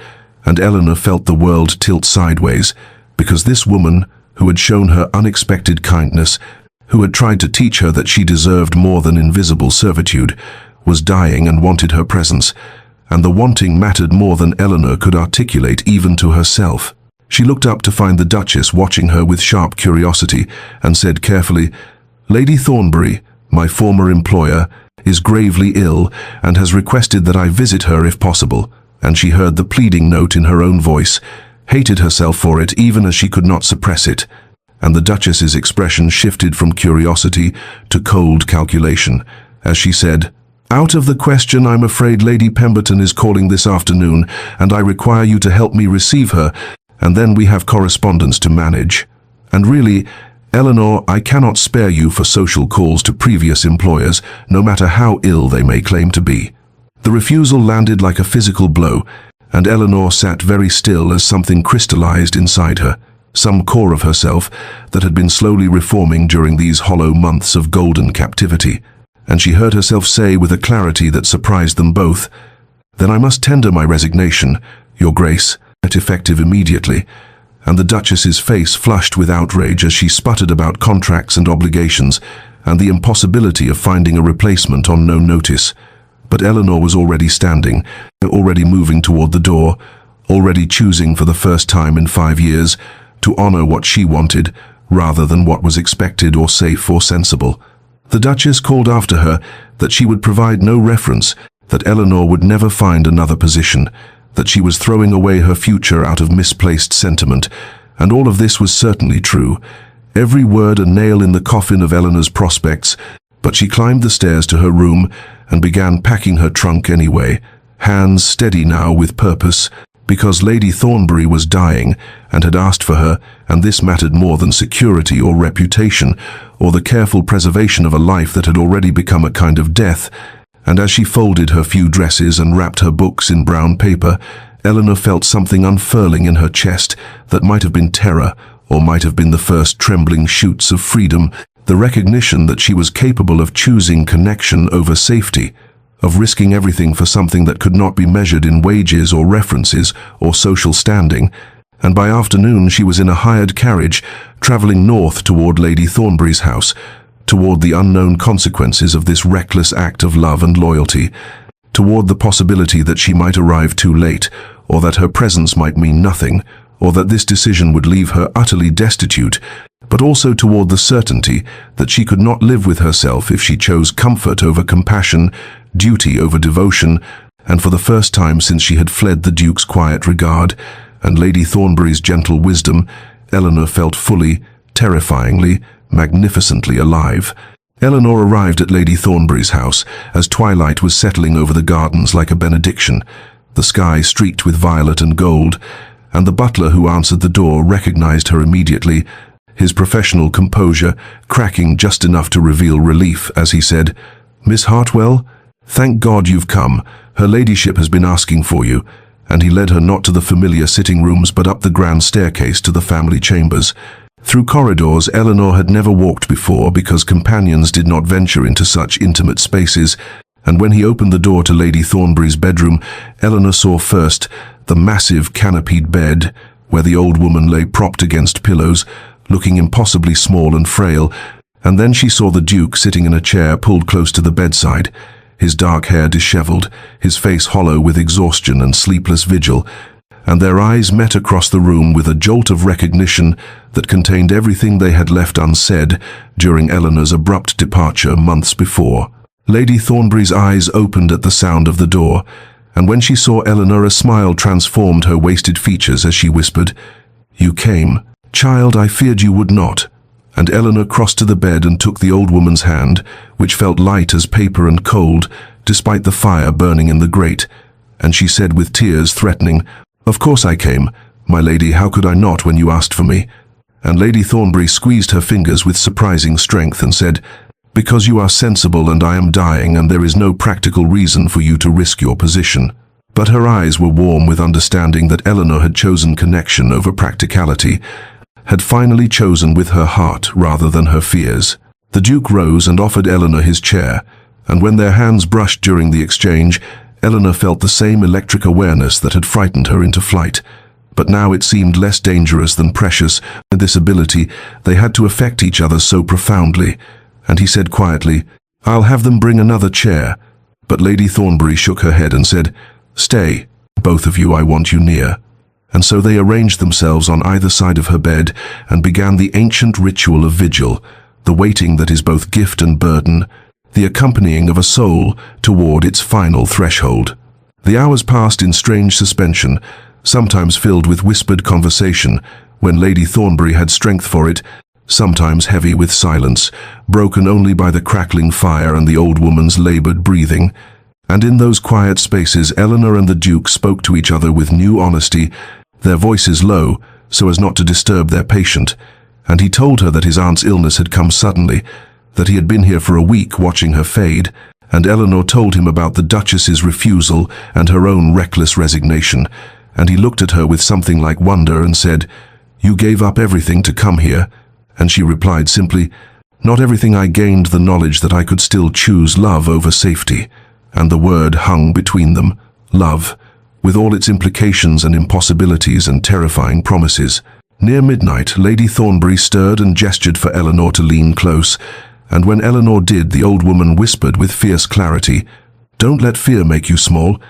and Eleanor felt the world tilt sideways, because this woman, who had shown her unexpected kindness, who had tried to teach her that she deserved more than invisible servitude, was dying and wanted her presence, and the wanting mattered more than Eleanor could articulate even to herself. She looked up to find the Duchess watching her with sharp curiosity, and said carefully, "Lady Thornbury, my former employer, is gravely ill and has requested that I visit her if possible," and she heard the pleading note in her own voice, hated herself for it even as she could not suppress it, and the Duchess's expression shifted from curiosity to cold calculation, as she said, "Out of the question, I'm afraid Lady Pemberton is calling this afternoon, and I require you to help me receive her, and then we have correspondence to manage. And really, Eleanor, I cannot spare you for social calls to previous employers, no matter how ill they may claim to be." The refusal landed like a physical blow, and Eleanor sat very still as something crystallized inside her, some core of herself that had been slowly reforming during these hollow months of golden captivity. And she heard herself say with a clarity that surprised them both, "Then I must tender my resignation, Your Grace," effective immediately, and the Duchess's face flushed with outrage as she sputtered about contracts and obligations and the impossibility of finding a replacement on no notice. But Eleanor was already standing, already moving toward the door, already choosing for the first time in 5 years to honor what she wanted rather than what was expected or safe or sensible. The Duchess called after her that she would provide no reference, that Eleanor would never find another position, that she was throwing away her future out of misplaced sentiment, and all of this was certainly true. Every word a nail in the coffin of Eleanor's prospects, but she climbed the stairs to her room and began packing her trunk anyway, hands steady now with purpose, because Lady Thornbury was dying and had asked for her, and this mattered more than security or reputation, or the careful preservation of a life that had already become a kind of death. And as she folded her few dresses and wrapped her books in brown paper, Eleanor felt something unfurling in her chest that might have been terror, or might have been the first trembling shoots of freedom, the recognition that she was capable of choosing connection over safety, of risking everything for something that could not be measured in wages or references or social standing. And by afternoon she was in a hired carriage, traveling north toward Lady Thornbury's house, toward the unknown consequences of this reckless act of love and loyalty, toward the possibility that she might arrive too late, or that her presence might mean nothing, or that this decision would leave her utterly destitute, but also toward the certainty that she could not live with herself if she chose comfort over compassion, duty over devotion, and for the first time since she had fled the Duke's quiet regard and Lady Thornbury's gentle wisdom, Eleanor felt fully, terrifyingly, magnificently alive. Eleanor arrived at Lady Thornbury's house as twilight was settling over the gardens like a benediction, the sky streaked with violet and gold, and the butler who answered the door recognized her immediately, his professional composure cracking just enough to reveal relief as he said, "Miss Hartwell, thank God you've come. Her ladyship has been asking for you," and he led her not to the familiar sitting rooms but up the grand staircase to the family chambers. Through corridors Eleanor had never walked before because companions did not venture into such intimate spaces, and when he opened the door to Lady Thornbury's bedroom, Eleanor saw first the massive canopied bed, where the old woman lay propped against pillows, looking impossibly small and frail, and then she saw the Duke sitting in a chair pulled close to the bedside, his dark hair disheveled, his face hollow with exhaustion and sleepless vigil, and their eyes met across the room with a jolt of recognition that contained everything they had left unsaid during Eleanor's abrupt departure months before. Lady Thornbury's eyes opened at the sound of the door, and when she saw Eleanor, a smile transformed her wasted features as she whispered, "You came. Child, I feared you would not." And Eleanor crossed to the bed and took the old woman's hand, which felt light as paper and cold, despite the fire burning in the grate, and she said with tears threatening, "Of course I came, my lady, how could I not when you asked for me?" And Lady Thornbury squeezed her fingers with surprising strength and said, "Because you are sensible and I am dying and there is no practical reason for you to risk your position." But her eyes were warm with understanding that Eleanor had chosen connection over practicality, had finally chosen with her heart rather than her fears. The Duke rose and offered Eleanor his chair, and when their hands brushed during the exchange, Eleanor felt the same electric awareness that had frightened her into flight. But now it seemed less dangerous than precious, and this ability, they had to affect each other so profoundly. And he said quietly, "I'll have them bring another chair." But Lady Thornbury shook her head and said, "Stay, both of you, I want you near." And so they arranged themselves on either side of her bed and began the ancient ritual of vigil, the waiting that is both gift and burden, the accompanying of a soul toward its final threshold. The hours passed in strange suspension, sometimes filled with whispered conversation, when Lady Thornbury had strength for it, sometimes heavy with silence, broken only by the crackling fire and the old woman's labored breathing. And in those quiet spaces, Eleanor and the Duke spoke to each other with new honesty, their voices low, so as not to disturb their patient. And he told her that his aunt's illness had come suddenly, that he had been here for a week watching her fade, and Eleanor told him about the Duchess's refusal and her own reckless resignation, and he looked at her with something like wonder and said, "You gave up everything to come here?" And she replied simply, "Not everything. I gained the knowledge that I could still choose love over safety." And the word hung between them, love, with all its implications and impossibilities and terrifying promises. Near midnight, Lady Thornbury stirred and gestured for Eleanor to lean close, and when Eleanor did, the old woman whispered with fierce clarity, "Don't let fear make you small.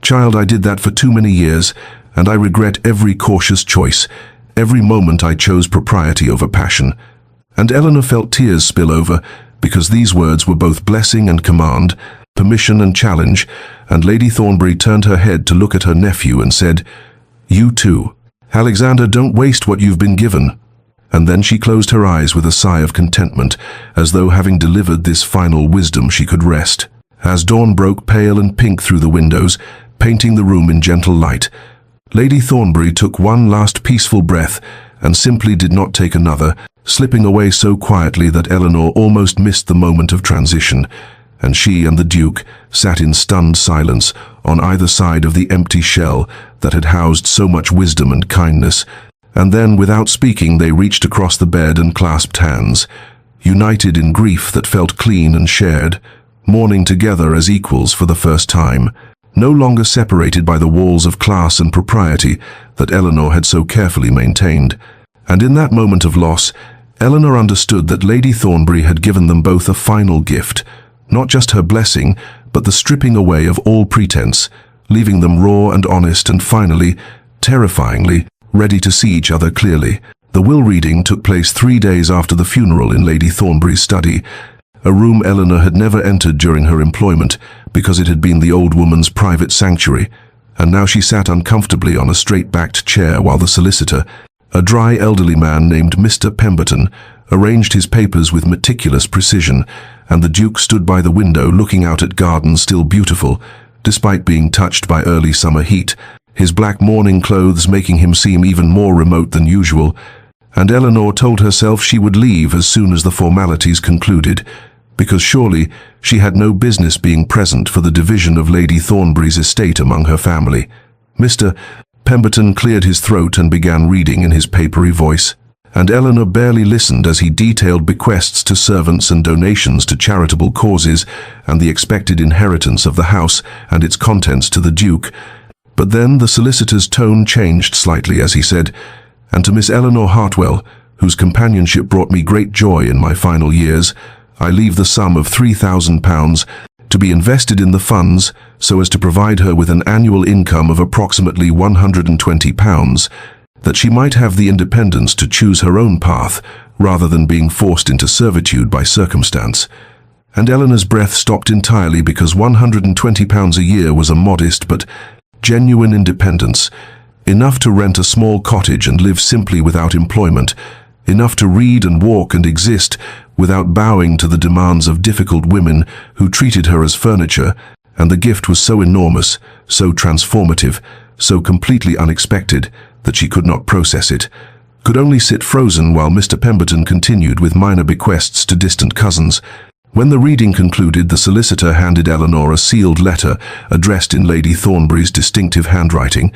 Child, I did that for too many years, and I regret every cautious choice. Every moment I chose propriety over passion." And Eleanor felt tears spill over, because these words were both blessing and command, permission and challenge, and Lady Thornbury turned her head to look at her nephew and said, "You too. Alexander, don't waste what you've been given." And then she closed her eyes with a sigh of contentment, as though having delivered this final wisdom she could rest. As dawn broke pale and pink through the windows, painting the room in gentle light, Lady Thornbury took one last peaceful breath and simply did not take another, slipping away so quietly that Eleanor almost missed the moment of transition, and she and the Duke sat in stunned silence on either side of the empty shell that had housed so much wisdom and kindness. And then, without speaking, they reached across the bed and clasped hands, united in grief that felt clean and shared, mourning together as equals for the first time, no longer separated by the walls of class and propriety that Eleanor had so carefully maintained. And in that moment of loss, Eleanor understood that Lady Thornbury had given them both a final gift, not just her blessing, but the stripping away of all pretense, leaving them raw and honest and finally, terrifyingly, ready to see each other clearly. The will reading took place 3 days after the funeral in Lady Thornbury's study, a room Eleanor had never entered during her employment because it had been the old woman's private sanctuary, and now she sat uncomfortably on a straight-backed chair while the solicitor, a dry elderly man named Mr. Pemberton, arranged his papers with meticulous precision, and the Duke stood by the window looking out at gardens still beautiful, despite being touched by early summer heat, his black mourning clothes making him seem even more remote than usual. And Eleanor told herself she would leave as soon as the formalities concluded, because surely she had no business being present for the division of Lady Thornbury's estate among her family. Mr. Pemberton cleared his throat and began reading in his papery voice, and Eleanor barely listened as he detailed bequests to servants and donations to charitable causes and the expected inheritance of the house and its contents to the Duke. But then the solicitor's tone changed slightly as he said, "And to Miss Eleanor Hartwell, whose companionship brought me great joy in my final years, I leave the sum of £3,000 to be invested in the funds so as to provide her with an annual income of approximately £120, that she might have the independence to choose her own path rather than being forced into servitude by circumstance." And Eleanor's breath stopped entirely because £120 a year was a modest but genuine independence, enough to rent a small cottage and live simply without employment, enough to read and walk and exist without bowing to the demands of difficult women who treated her as furniture, and the gift was so enormous, so transformative, so completely unexpected that she could not process it, could only sit frozen while Mr. Pemberton continued with minor bequests to distant cousins. When the reading concluded, the solicitor handed Eleanor a sealed letter addressed in Lady Thornbury's distinctive handwriting,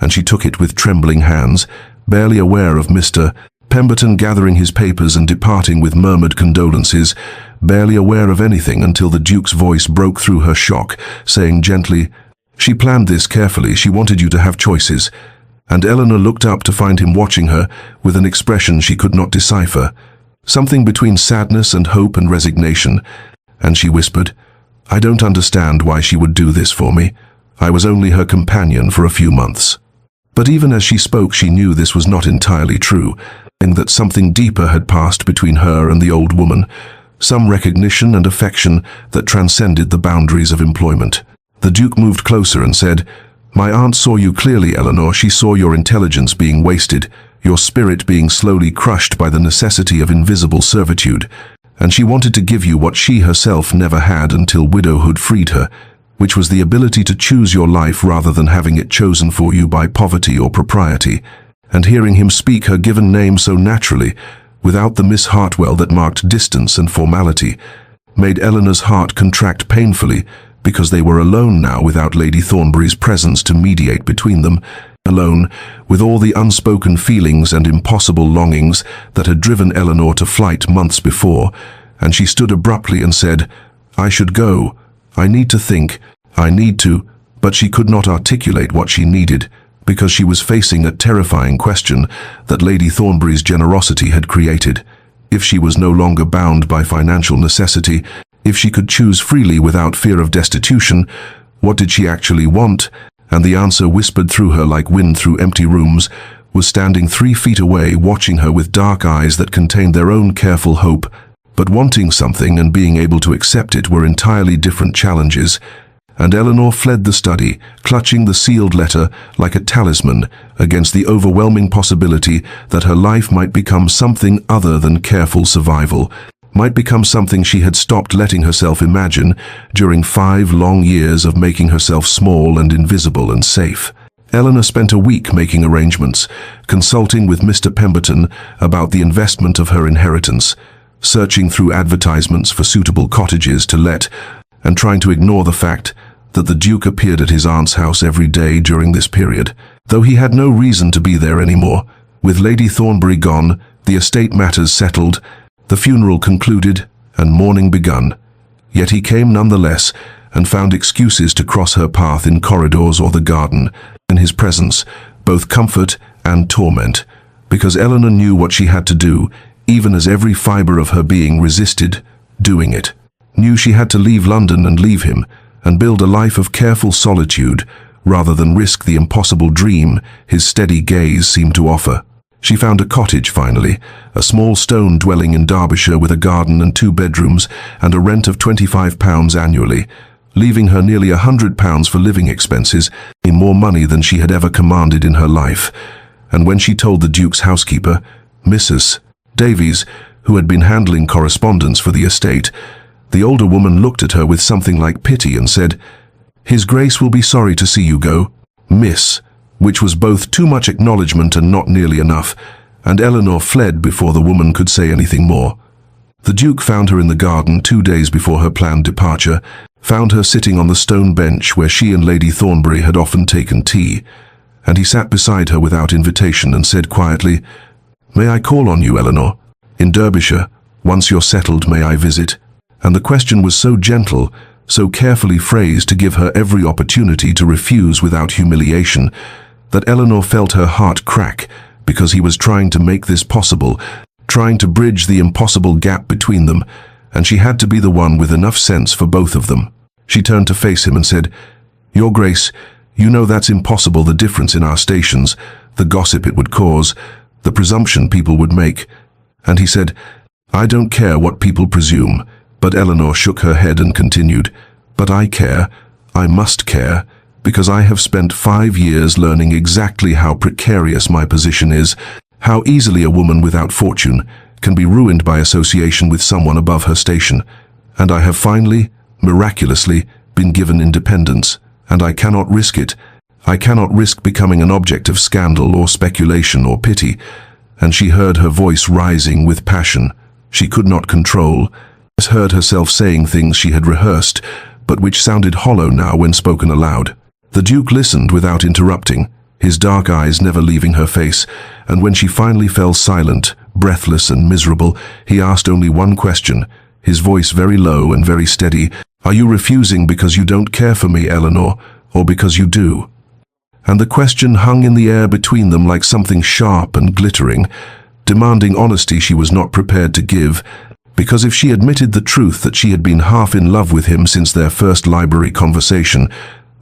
and she took it with trembling hands, barely aware of Mr. Pemberton gathering his papers and departing with murmured condolences, barely aware of anything until the Duke's voice broke through her shock, saying gently, "She planned this carefully. She wanted you to have choices." And Eleanor looked up to find him watching her with an expression she could not decipher, something between sadness and hope and resignation, and she whispered, "I don't understand why she would do this for me. I was only her companion for a few months." But even as she spoke, she knew this was not entirely true, and that something deeper had passed between her and the old woman, some recognition and affection that transcended the boundaries of employment. The Duke moved closer and said, "My aunt saw you clearly, Eleanor. She saw your intelligence being wasted, your spirit being slowly crushed by the necessity of invisible servitude, and she wanted to give you what she herself never had until widowhood freed her, which was the ability to choose your life rather than having it chosen for you by poverty or propriety. And hearing him speak her given name so naturally, without the Miss Hartwell that marked distance and formality, made Eleanor's heart contract painfully, because they were alone now without Lady Thornbury's presence to mediate between them, alone with all the unspoken feelings and impossible longings that had driven Eleanor to flight months before, and she stood abruptly and said, "I should go. I need to think. I need to," but she could not articulate what she needed, because she was facing a terrifying question that Lady Thornbury's generosity had created. If she was no longer bound by financial necessity, if she could choose freely without fear of destitution, what did she actually want? And the answer, whispered through her like wind through empty rooms, was standing 3 feet away, watching her with dark eyes that contained their own careful hope. But wanting something and being able to accept it were entirely different challenges, and Eleanor fled the study, clutching the sealed letter like a talisman against the overwhelming possibility that her life might become something other than careful survival, might become something she had stopped letting herself imagine during 5 long years of making herself small and invisible and safe. Eleanor spent a week making arrangements, consulting with Mr. Pemberton about the investment of her inheritance, searching through advertisements for suitable cottages to let, and trying to ignore the fact that the Duke appeared at his aunt's house every day during this period, though he had no reason to be there anymore. With Lady Thornbury gone, the estate matters settled, the funeral concluded, and mourning begun. Yet he came nonetheless, and found excuses to cross her path in corridors or the garden, in his presence, both comfort and torment, because Eleanor knew what she had to do, even as every fibre of her being resisted doing it, knew she had to leave London and leave him, and build a life of careful solitude, rather than risk the impossible dream his steady gaze seemed to offer. She found a cottage finally, a small stone dwelling in Derbyshire with a garden and 2 bedrooms and a rent of £25 annually, leaving her nearly £100 for living expenses, more money than she had ever commanded in her life. And when she told the Duke's housekeeper, Mrs. Davies, who had been handling correspondence for the estate, the older woman looked at her with something like pity and said, "His Grace will be sorry to see you go, Miss," which was both too much acknowledgement and not nearly enough, and Eleanor fled before the woman could say anything more. The Duke found her in the garden 2 days before her planned departure, found her sitting on the stone bench where she and Lady Thornbury had often taken tea, and he sat beside her without invitation and said quietly, "May I call on you, Eleanor? In Derbyshire, once you're settled, may I visit?" And the question was so gentle, so carefully phrased to give her every opportunity to refuse without humiliation, that Eleanor felt her heart crack, because he was trying to make this possible, trying to bridge the impossible gap between them, and she had to be the one with enough sense for both of them. She turned to face him and said, "Your Grace, you know that's impossible, the difference in our stations, the gossip it would cause, the presumption people would make." And he said, "I don't care what people presume." But Eleanor shook her head and continued, "But I care, I must care, because I have spent 5 years learning exactly how precarious my position is, how easily a woman without fortune can be ruined by association with someone above her station, and I have finally, miraculously, been given independence, and I cannot risk it. I cannot risk becoming an object of scandal or speculation or pity." And she heard her voice rising with passion she could not control, heard herself saying things she had rehearsed, but which sounded hollow now when spoken aloud. The Duke listened without interrupting, his dark eyes never leaving her face, and when she finally fell silent, breathless and miserable, he asked only one question, his voice very low and very steady, "Are you refusing because you don't care for me, Eleanor, or because you do?" And the question hung in the air between them like something sharp and glittering, demanding honesty she was not prepared to give, because if she admitted the truth that she had been half in love with him since their first library conversation,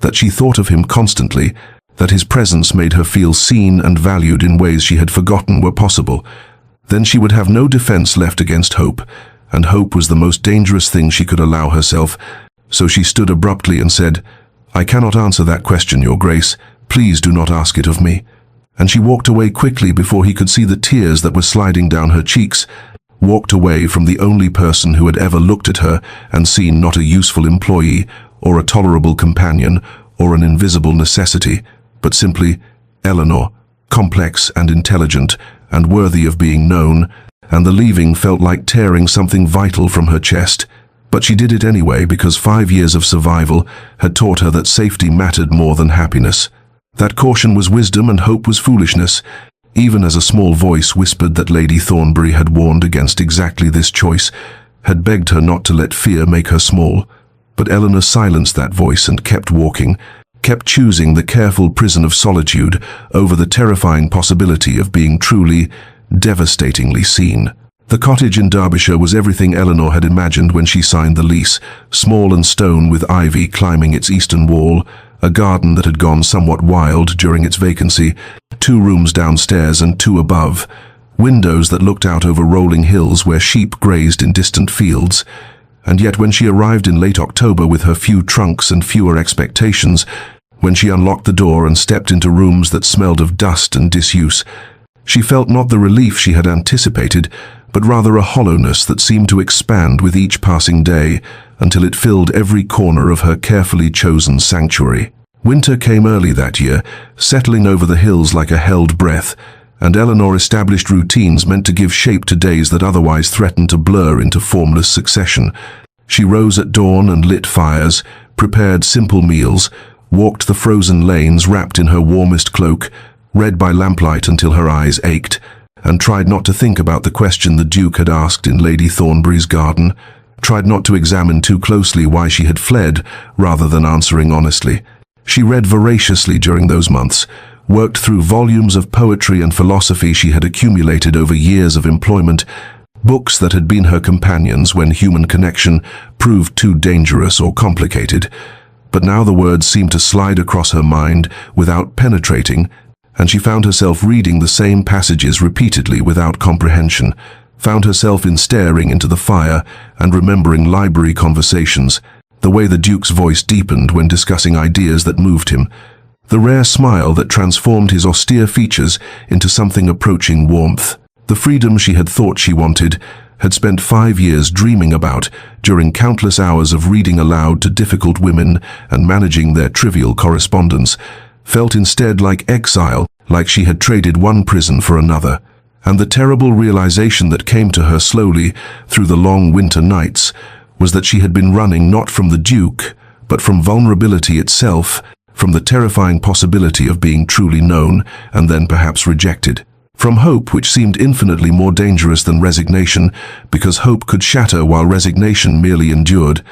that she thought of him constantly, that his presence made her feel seen and valued in ways she had forgotten were possible, then she would have no defense left against hope, and hope was the most dangerous thing she could allow herself. So she stood abruptly and said, "I cannot answer that question, Your Grace. Please do not ask it of me." and she walked away quickly before he could see the tears that were sliding down her cheeks, walked away from the only person who had ever looked at her and seen not a useful employee, or a tolerable companion, or an invisible necessity, but simply Eleanor, complex and intelligent, and worthy of being known, and the leaving felt like tearing something vital from her chest. But she did it anyway because 5 years of survival had taught her that safety mattered more than happiness. That caution was wisdom and hope was foolishness, even as a small voice whispered that Lady Thornbury had warned against exactly this choice, had begged her not to let fear make her small. But Eleanor silenced that voice and kept walking, kept choosing the careful prison of solitude over the terrifying possibility of being truly, devastatingly seen. The cottage in Derbyshire was everything Eleanor had imagined when she signed the lease, small and stone with ivy climbing its eastern wall, a garden that had gone somewhat wild during its vacancy, 2 rooms downstairs and 2 above, windows that looked out over rolling hills where sheep grazed in distant fields. And yet when she arrived in late October with her few trunks and fewer expectations, when she unlocked the door and stepped into rooms that smelled of dust and disuse, she felt not the relief she had anticipated, but rather a hollowness that seemed to expand with each passing day until it filled every corner of her carefully chosen sanctuary. Winter came early that year, settling over the hills like a held breath, and Eleanor established routines meant to give shape to days that otherwise threatened to blur into formless succession. She rose at dawn and lit fires, prepared simple meals, walked the frozen lanes wrapped in her warmest cloak, read by lamplight until her eyes ached, and tried not to think about the question the Duke had asked in Lady Thornbury's garden, tried not to examine too closely why she had fled rather than answering honestly. She read voraciously during those months, worked through volumes of poetry and philosophy she had accumulated over years of employment, books that had been her companions when human connection proved too dangerous or complicated. But now the words seemed to slide across her mind without penetrating, and she found herself reading the same passages repeatedly without comprehension, found herself in staring into the fire and remembering library conversations, the way the Duke's voice deepened when discussing ideas that moved him, the rare smile that transformed his austere features into something approaching warmth. The freedom she had thought she wanted, had spent 5 years dreaming about during countless hours of reading aloud to difficult women and managing their trivial correspondence, felt instead like exile, like she had traded one prison for another. And the terrible realization that came to her slowly through the long winter nights was that she had been running not from the Duke, but from vulnerability itself, from the terrifying possibility of being truly known and then perhaps rejected. From hope, which seemed infinitely more dangerous than resignation, because hope could shatter while resignation merely endured.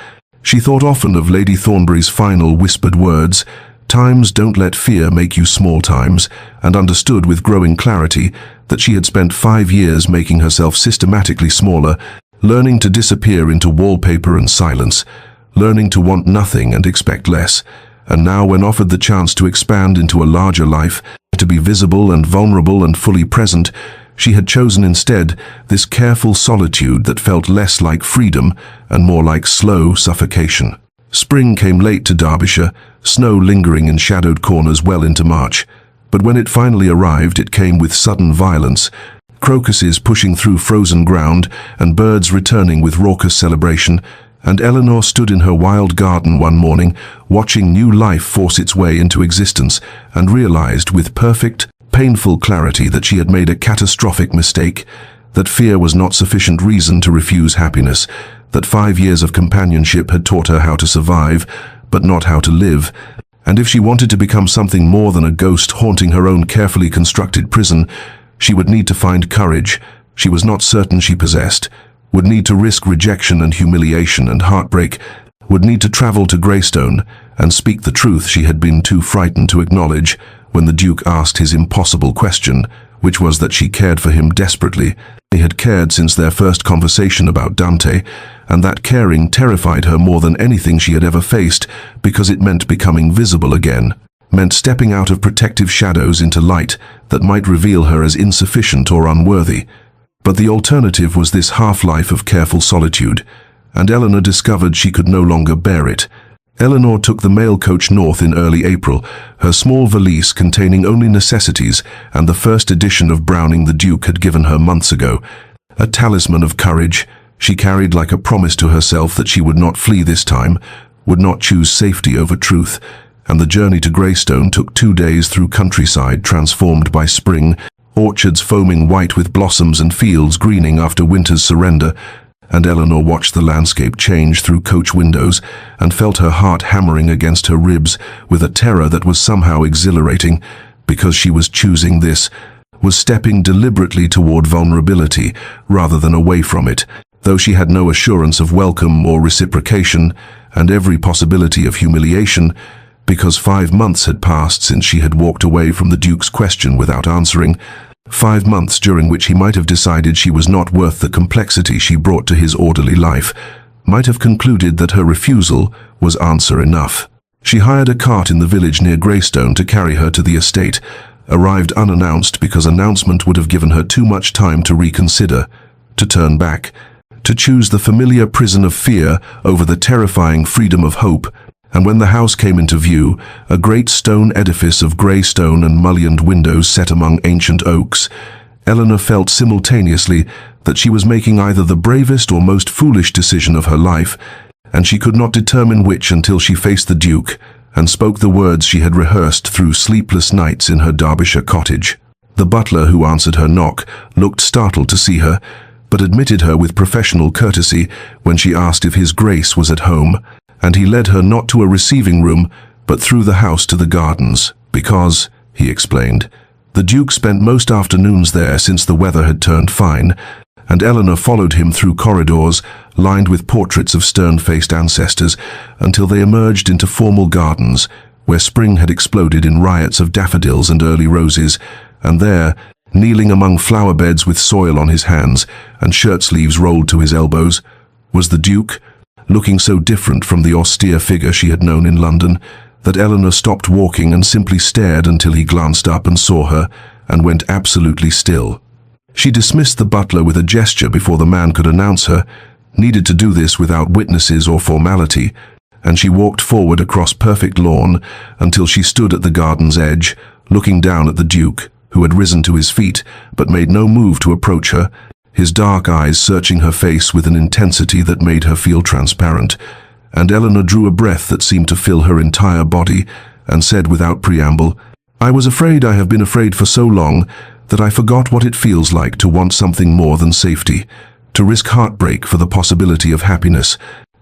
She thought often of Lady Thornbury's final whispered words, "Times don't let fear make you small times," and understood with growing clarity that she had spent 5 years making herself systematically smaller, learning to disappear into wallpaper and silence, learning to want nothing and expect less. And now, when offered the chance to expand into a larger life, to be visible and vulnerable and fully present, she had chosen instead this careful solitude that felt less like freedom and more like slow suffocation. Spring came late to Derbyshire, snow lingering in shadowed corners well into March. But when it finally arrived, it came with sudden violence, crocuses pushing through frozen ground and birds returning with raucous celebration, and Eleanor stood in her wild garden one morning, watching new life force its way into existence, and realized with perfect, painful clarity that she had made a catastrophic mistake, that fear was not sufficient reason to refuse happiness, that 5 years of companionship had taught her how to survive, but not how to live, and if she wanted to become something more than a ghost haunting her own carefully constructed prison, she would need to find courage she was not certain she possessed, would need to risk rejection and humiliation and heartbreak, would need to travel to Greystone and speak the truth she had been too frightened to acknowledge when the Duke asked his impossible question, which was that she cared for him desperately. He had cared since their first conversation about Dante, and that caring terrified her more than anything she had ever faced because it meant becoming visible again, meant stepping out of protective shadows into light that might reveal her as insufficient or unworthy. But the alternative was this half-life of careful solitude, and Eleanor discovered she could no longer bear it. Eleanor took the mail coach north in early April, her small valise containing only necessities and the first edition of Browning the Duke had given her months ago. A talisman of courage she carried like a promise to herself that she would not flee this time, would not choose safety over truth, and the journey to Greystone took 2 days through countryside transformed by spring, orchards foaming white with blossoms and fields greening after winter's surrender, and Eleanor watched the landscape change through coach windows and felt her heart hammering against her ribs with a terror that was somehow exhilarating, because she was choosing this, was stepping deliberately toward vulnerability rather than away from it, though she had no assurance of welcome or reciprocation, and every possibility of humiliation, because 5 months had passed since she had walked away from the Duke's question without answering, 5 months during which he might have decided she was not worth the complexity she brought to his orderly life, might have concluded that her refusal was answer enough. She hired a cart in the village near Greystone to carry her to the estate, arrived unannounced because announcement would have given her too much time to reconsider, to turn back, to choose the familiar prison of fear over the terrifying freedom of hope, and when the house came into view, a great stone edifice of grey stone and mullioned windows set among ancient oaks, Eleanor felt simultaneously that she was making either the bravest or most foolish decision of her life, and she could not determine which until she faced the Duke and spoke the words she had rehearsed through sleepless nights in her Derbyshire cottage. The butler who answered her knock looked startled to see her, but admitted her with professional courtesy when she asked if His Grace was at home, and he led her not to a receiving room, but through the house to the gardens, because, he explained, the Duke spent most afternoons there since the weather had turned fine, and Eleanor followed him through corridors lined with portraits of stern-faced ancestors until they emerged into formal gardens, where spring had exploded in riots of daffodils and early roses, and there, kneeling among flower beds with soil on his hands and shirt sleeves rolled to his elbows, was the Duke, looking so different from the austere figure she had known in London that Eleanor stopped walking and simply stared until he glanced up and saw her and went absolutely still. She dismissed the butler with a gesture before the man could announce her, needed to do this without witnesses or formality, and she walked forward across perfect lawn until she stood at the garden's edge, looking down at the Duke, who had risen to his feet but made no move to approach her, his dark eyes searching her face with an intensity that made her feel transparent, and Eleanor drew a breath that seemed to fill her entire body and said without preamble, "I was afraid I have been afraid for so long that I forgot what it feels like to want something more than safety, to risk heartbreak for the possibility of happiness,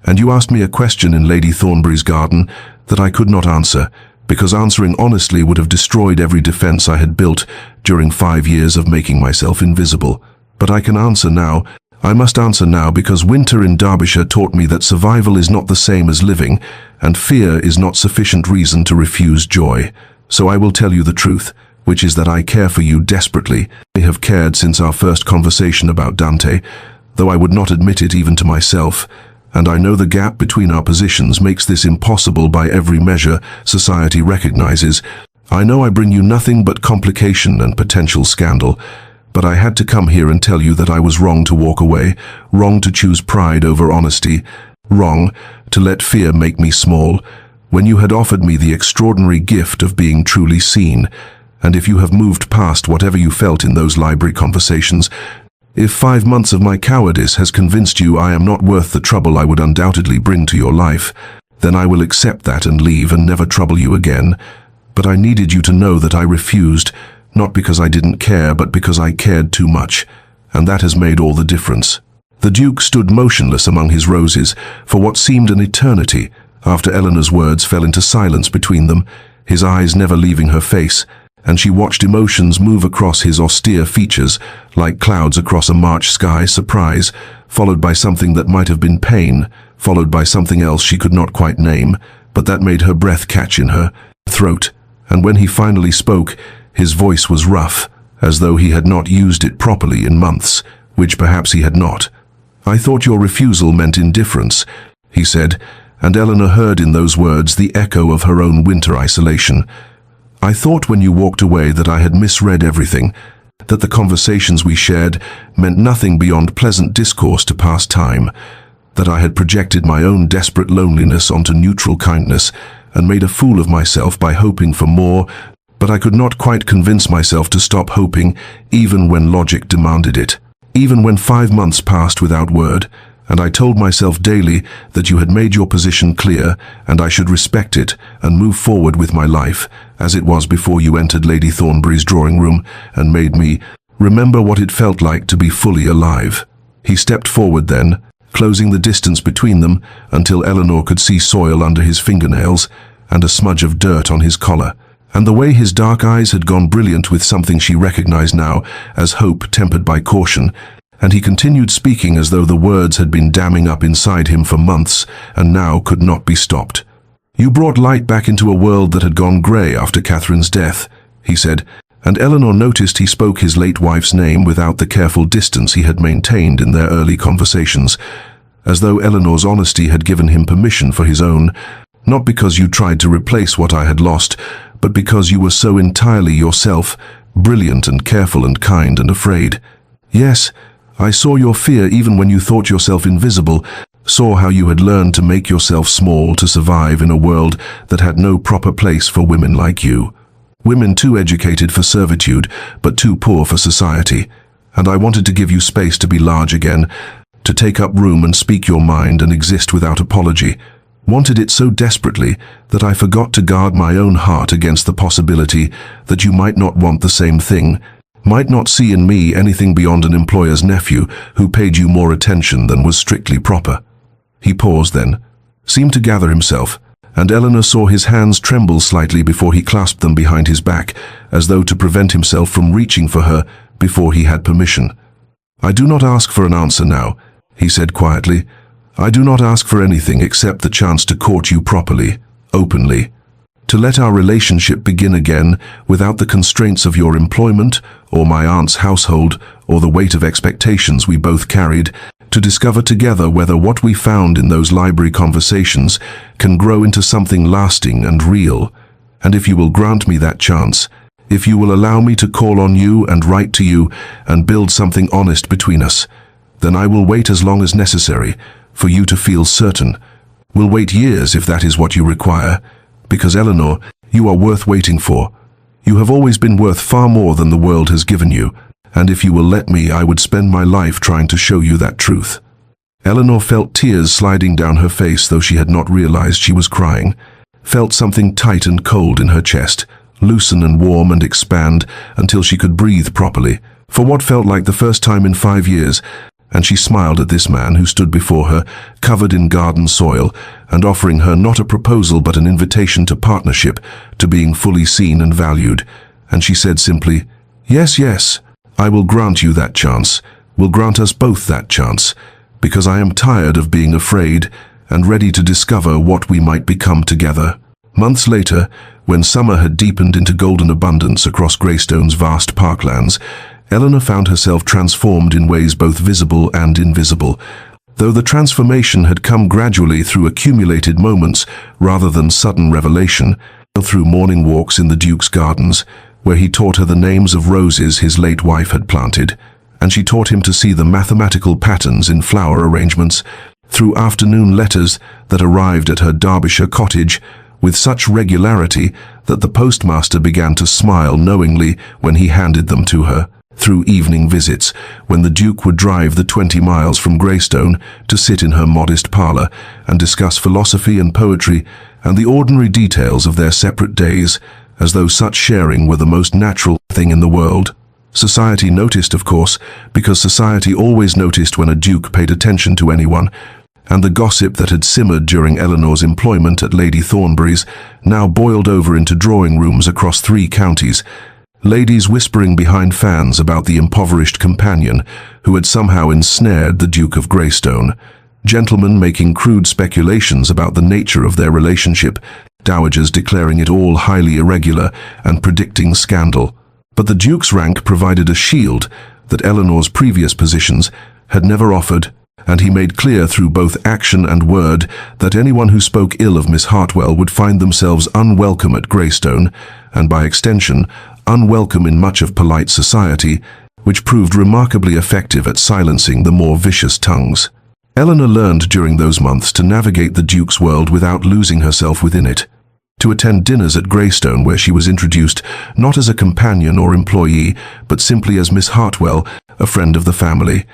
and you asked me a question in Lady Thornbury's garden that I could not answer, because answering honestly would have destroyed every defense I had built during 5 years of making myself invisible. But I can answer now. I must answer now because winter in Derbyshire taught me that survival is not the same as living, and fear is not sufficient reason to refuse joy. So I will tell you the truth, which is that I care for you desperately. I have cared since our first conversation about Dante, though I would not admit it even to myself, and I know the gap between our positions makes this impossible by every measure society recognizes. I know I bring you nothing but complication and potential scandal, but I had to come here and tell you that I was wrong to walk away, wrong to choose pride over honesty, wrong to let fear make me small, when you had offered me the extraordinary gift of being truly seen. And if you have moved past whatever you felt in those library conversations, if 5 months of my cowardice has convinced you I am not worth the trouble I would undoubtedly bring to your life, then I will accept that and leave and never trouble you again. But I needed you to know that I refused, not because I didn't care, but because I cared too much, and that has made all the difference." The Duke stood motionless among his roses for what seemed an eternity after Eleanor's words fell into silence between them, his eyes never leaving her face, and she watched emotions move across his austere features like clouds across a March sky, surprise, followed by something that might have been pain, followed by something else she could not quite name, but that made her breath catch in her throat, and when he finally spoke, his voice was rough, as though he had not used it properly in months, which perhaps he had not. "I thought your refusal meant indifference," he said, and Eleanor heard in those words the echo of her own winter isolation. "I thought when you walked away that I had misread everything, that the conversations we shared meant nothing beyond pleasant discourse to pass time. that I had projected my own desperate loneliness onto neutral kindness and made a fool of myself by hoping for more, but I could not quite convince myself to stop hoping, even when logic demanded it. Even when 5 months passed without word, and I told myself daily that you had made your position clear and I should respect it and move forward with my life, as it was before you entered Lady Thornbury's drawing room and made me remember what it felt like to be fully alive. He stepped forward then, closing the distance between them until Eleanor could see soil under his fingernails and a smudge of dirt on his collar, and the way his dark eyes had gone brilliant with something she recognized now as hope tempered by caution, and he continued speaking as though the words had been damming up inside him for months and now could not be stopped. "You brought light back into a world that had gone grey after Catherine's death," he said, and Eleanor noticed he spoke his late wife's name without the careful distance he had maintained in their early conversations, as though Eleanor's honesty had given him permission for his own, not because you tried to replace what I had lost, but because you were so entirely yourself, brilliant and careful and kind and afraid. Yes, I saw your fear even when you thought yourself invisible, saw how you had learned to make yourself small to survive in a world that had no proper place for women like you. Women too educated for servitude, but too poor for society. And I wanted to give you space to be large again, to take up room and speak your mind and exist without apology. Wanted it so desperately that I forgot to guard my own heart against the possibility that you might not want the same thing, might not see in me anything beyond an employer's nephew who paid you more attention than was strictly proper." He paused then, seemed to gather himself, and Eleanor saw his hands tremble slightly before he clasped them behind his back, as though to prevent himself from reaching for her before he had permission. "I do not ask for an answer now," he said quietly. "I do not ask for anything except the chance to court you properly, openly. To let our relationship begin again without the constraints of your employment or my aunt's household or the weight of expectations we both carried, to discover together whether what we found in those library conversations can grow into something lasting and real. And if you will grant me that chance, if you will allow me to call on you and write to you and build something honest between us, then I will wait as long as necessary for you to feel certain. Will wait years if that is what you require, because Eleanor, you are worth waiting for. You have always been worth far more than the world has given you, and if you will let me, I would spend my life trying to show you that truth." Eleanor felt tears sliding down her face, though she had not realized she was crying, felt something tight and cold in her chest, loosen and warm and expand until she could breathe properly, for what felt like the first time in 5 years, and she smiled at this man who stood before her, covered in garden soil, and offering her not a proposal but an invitation to partnership, to being fully seen and valued. And she said simply, "Yes, yes, I will grant you that chance, will grant us both that chance, because I am tired of being afraid and ready to discover what we might become together." Months later, when summer had deepened into golden abundance across Greystone's vast parklands, Eleanor found herself transformed in ways both visible and invisible, though the transformation had come gradually through accumulated moments rather than sudden revelation, through morning walks in the Duke's gardens, where he taught her the names of roses his late wife had planted, and she taught him to see the mathematical patterns in flower arrangements, through afternoon letters that arrived at her Derbyshire cottage with such regularity that the postmaster began to smile knowingly when he handed them to her, through evening visits, when the Duke would drive the 20 miles from Greystone to sit in her modest parlour and discuss philosophy and poetry and the ordinary details of their separate days, as though such sharing were the most natural thing in the world. Society noticed, of course, because society always noticed when a Duke paid attention to anyone, and the gossip that had simmered during Eleanor's employment at Lady Thornbury's now boiled over into drawing rooms across 3 counties, ladies whispering behind fans about the impoverished companion who had somehow ensnared the Duke of Greystone, gentlemen making crude speculations about the nature of their relationship, dowagers declaring it all highly irregular and predicting scandal. But the Duke's rank provided a shield that Eleanor's previous positions had never offered, and he made clear through both action and word that anyone who spoke ill of Miss Hartwell would find themselves unwelcome at Greystone, and by extension, unwelcome in much of polite society, which proved remarkably effective at silencing the more vicious tongues. Eleanor learned during those months to navigate the Duke's world without losing herself within it. To attend dinners at Greystone, where she was introduced not as a companion or employee, but simply as Miss Hartwell, a friend of the family.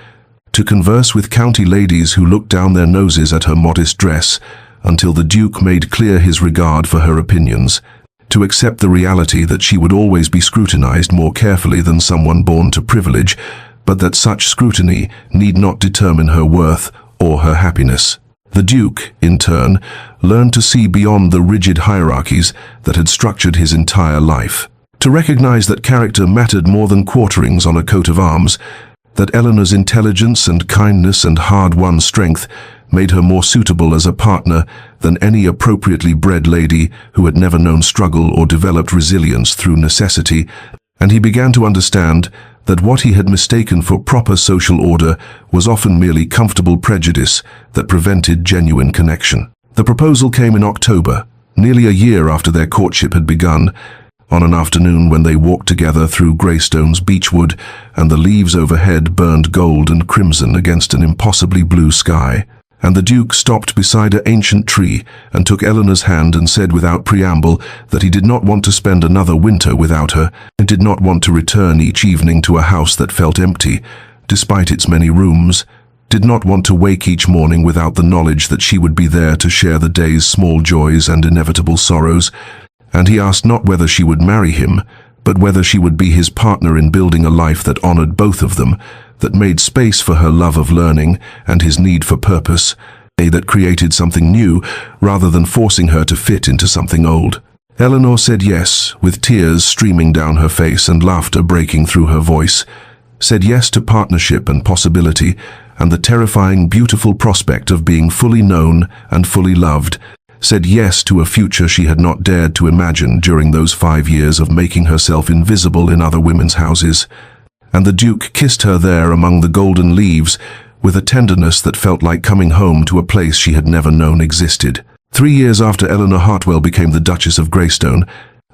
To converse with county ladies who looked down their noses at her modest dress, until the Duke made clear his regard for her opinions. To accept the reality that she would always be scrutinized more carefully than someone born to privilege, but that such scrutiny need not determine her worth or her happiness. The Duke, in turn, learned to see beyond the rigid hierarchies that had structured his entire life. To recognize that character mattered more than quarterings on a coat of arms, that Eleanor's intelligence and kindness and hard-won strength made her more suitable as a partner than any appropriately bred lady who had never known struggle or developed resilience through necessity, and he began to understand that what he had mistaken for proper social order was often merely comfortable prejudice that prevented genuine connection. The proposal came in October, nearly a year after their courtship had begun, on an afternoon when they walked together through Greystone's beechwood and the leaves overhead burned gold and crimson against an impossibly blue sky. And the Duke stopped beside an ancient tree and took Eleanor's hand and said without preamble that he did not want to spend another winter without her and did not want to return each evening to a house that felt empty, despite its many rooms, did not want to wake each morning without the knowledge that she would be there to share the day's small joys and inevitable sorrows, and he asked not whether she would marry him, but whether she would be his partner in building a life that honored both of them, that made space for her love of learning and his need for purpose, that created something new rather than forcing her to fit into something old. Eleanor said yes, with tears streaming down her face and laughter breaking through her voice, said yes to partnership and possibility and the terrifying, beautiful prospect of being fully known and fully loved, said yes to a future she had not dared to imagine during those 5 years of making herself invisible in other women's houses. And the Duke kissed her there among the golden leaves with a tenderness that felt like coming home to a place she had never known existed. 3 years after Eleanor Hartwell became the Duchess of Greystone,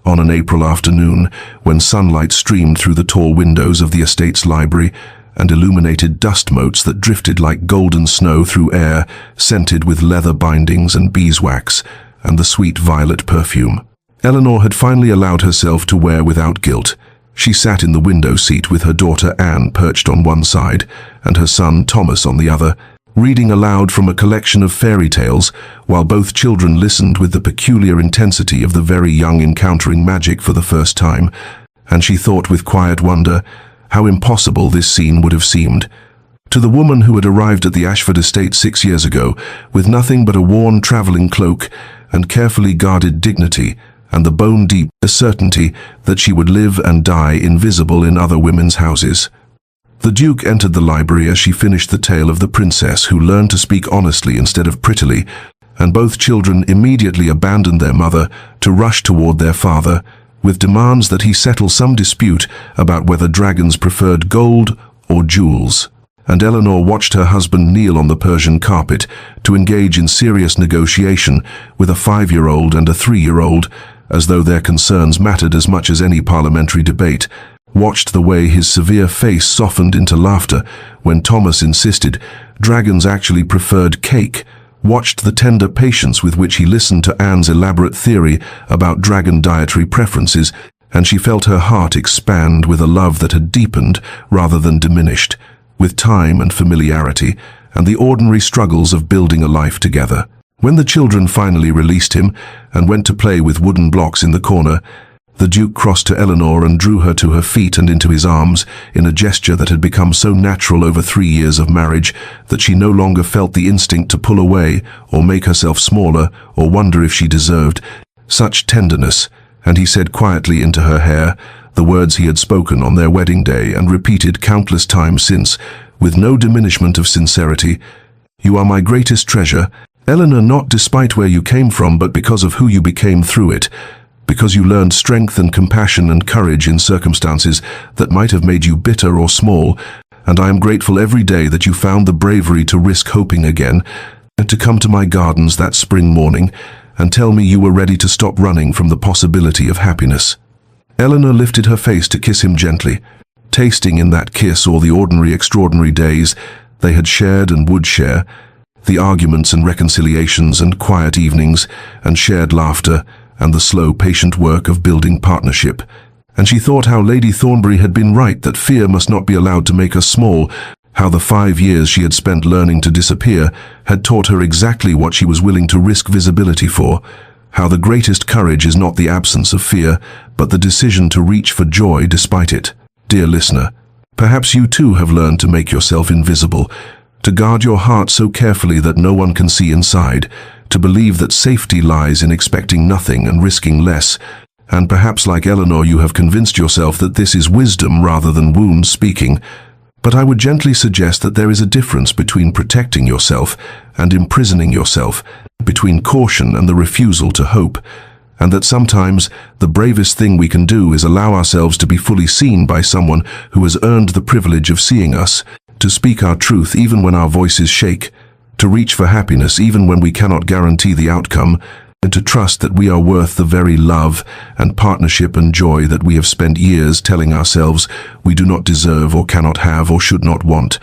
on an April afternoon when sunlight streamed through the tall windows of the estate's library and illuminated dust motes that drifted like golden snow through air scented with leather bindings and beeswax and the sweet violet perfume. Eleanor had finally allowed herself to wear without guilt. She sat in the window seat with her daughter Anne perched on one side and her son Thomas on the other, reading aloud from a collection of fairy tales while both children listened with the peculiar intensity of the very young encountering magic for the first time, and she thought with quiet wonder how impossible this scene would have seemed. To the woman who had arrived at the Ashford estate 6 years ago with nothing but a worn traveling cloak and carefully guarded dignity, and the bone-deep certainty that she would live and die invisible in other women's houses. The Duke entered the library as she finished the tale of the princess who learned to speak honestly instead of prettily, and both children immediately abandoned their mother to rush toward their father, with demands that he settle some dispute about whether dragons preferred gold or jewels. And Eleanor watched her husband kneel on the Persian carpet to engage in serious negotiation with a 5-year-old and a 3-year-old, as though their concerns mattered as much as any parliamentary debate, watched the way his severe face softened into laughter when Thomas insisted dragons actually preferred cake, watched the tender patience with which he listened to Anne's elaborate theory about dragon dietary preferences, and she felt her heart expand with a love that had deepened rather than diminished, with time and familiarity and the ordinary struggles of building a life together. When the children finally released him and went to play with wooden blocks in the corner, the Duke crossed to Eleanor and drew her to her feet and into his arms in a gesture that had become so natural over 3 years of marriage that she no longer felt the instinct to pull away or make herself smaller or wonder if she deserved such tenderness, and he said quietly into her hair the words he had spoken on their wedding day and repeated countless times since, with no diminishment of sincerity, "You are my greatest treasure, Eleanor, not despite where you came from, but because of who you became through it, because you learned strength and compassion and courage in circumstances that might have made you bitter or small, and I am grateful every day that you found the bravery to risk hoping again, and to come to my gardens that spring morning and tell me you were ready to stop running from the possibility of happiness." Eleanor lifted her face to kiss him gently, tasting in that kiss all the ordinary extraordinary days they had shared and would share, the arguments and reconciliations and quiet evenings and shared laughter and the slow, patient work of building partnership. And she thought how Lady Thornbury had been right, that fear must not be allowed to make us small, how the 5 years she had spent learning to disappear had taught her exactly what she was willing to risk visibility for, how the greatest courage is not the absence of fear, but the decision to reach for joy despite it. Dear listener, perhaps you too have learned to make yourself invisible, to guard your heart so carefully that no one can see inside, to believe that safety lies in expecting nothing and risking less. And perhaps, like Eleanor, you have convinced yourself that this is wisdom rather than wounds speaking. But I would gently suggest that there is a difference between protecting yourself and imprisoning yourself, between caution and the refusal to hope, and that sometimes the bravest thing we can do is allow ourselves to be fully seen by someone who has earned the privilege of seeing us, to speak our truth even when our voices shake, to reach for happiness even when we cannot guarantee the outcome, and to trust that we are worth the very love and partnership and joy that we have spent years telling ourselves we do not deserve or cannot have or should not want.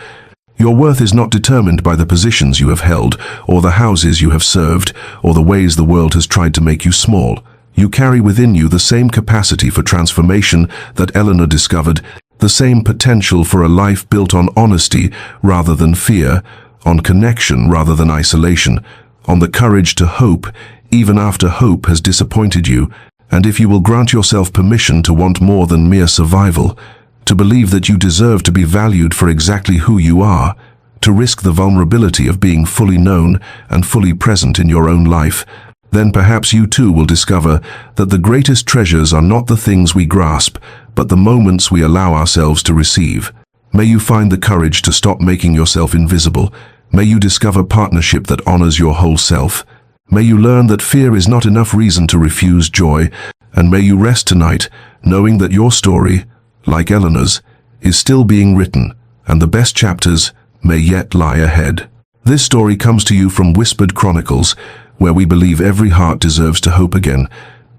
Your worth is not determined by the positions you have held, or the houses you have served, or the ways the world has tried to make you small. You carry within you the same capacity for transformation that Eleanor discovered, the same potential for a life built on honesty rather than fear, on connection rather than isolation, on the courage to hope even after hope has disappointed you, and if you will grant yourself permission to want more than mere survival, to believe that you deserve to be valued for exactly who you are, to risk the vulnerability of being fully known and fully present in your own life, then perhaps you too will discover that the greatest treasures are not the things we grasp, but the moments we allow ourselves to receive. May you find the courage to stop making yourself invisible. May you discover partnership that honors your whole self. May you learn that fear is not enough reason to refuse joy, and may you rest tonight knowing that your story, like Eleanor's, is still being written, and the best chapters may yet lie ahead. This story comes to you from Whispered Chronicles, where we believe every heart deserves to hope again.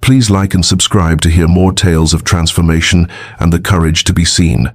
Please like and subscribe to hear more tales of transformation and the courage to be seen.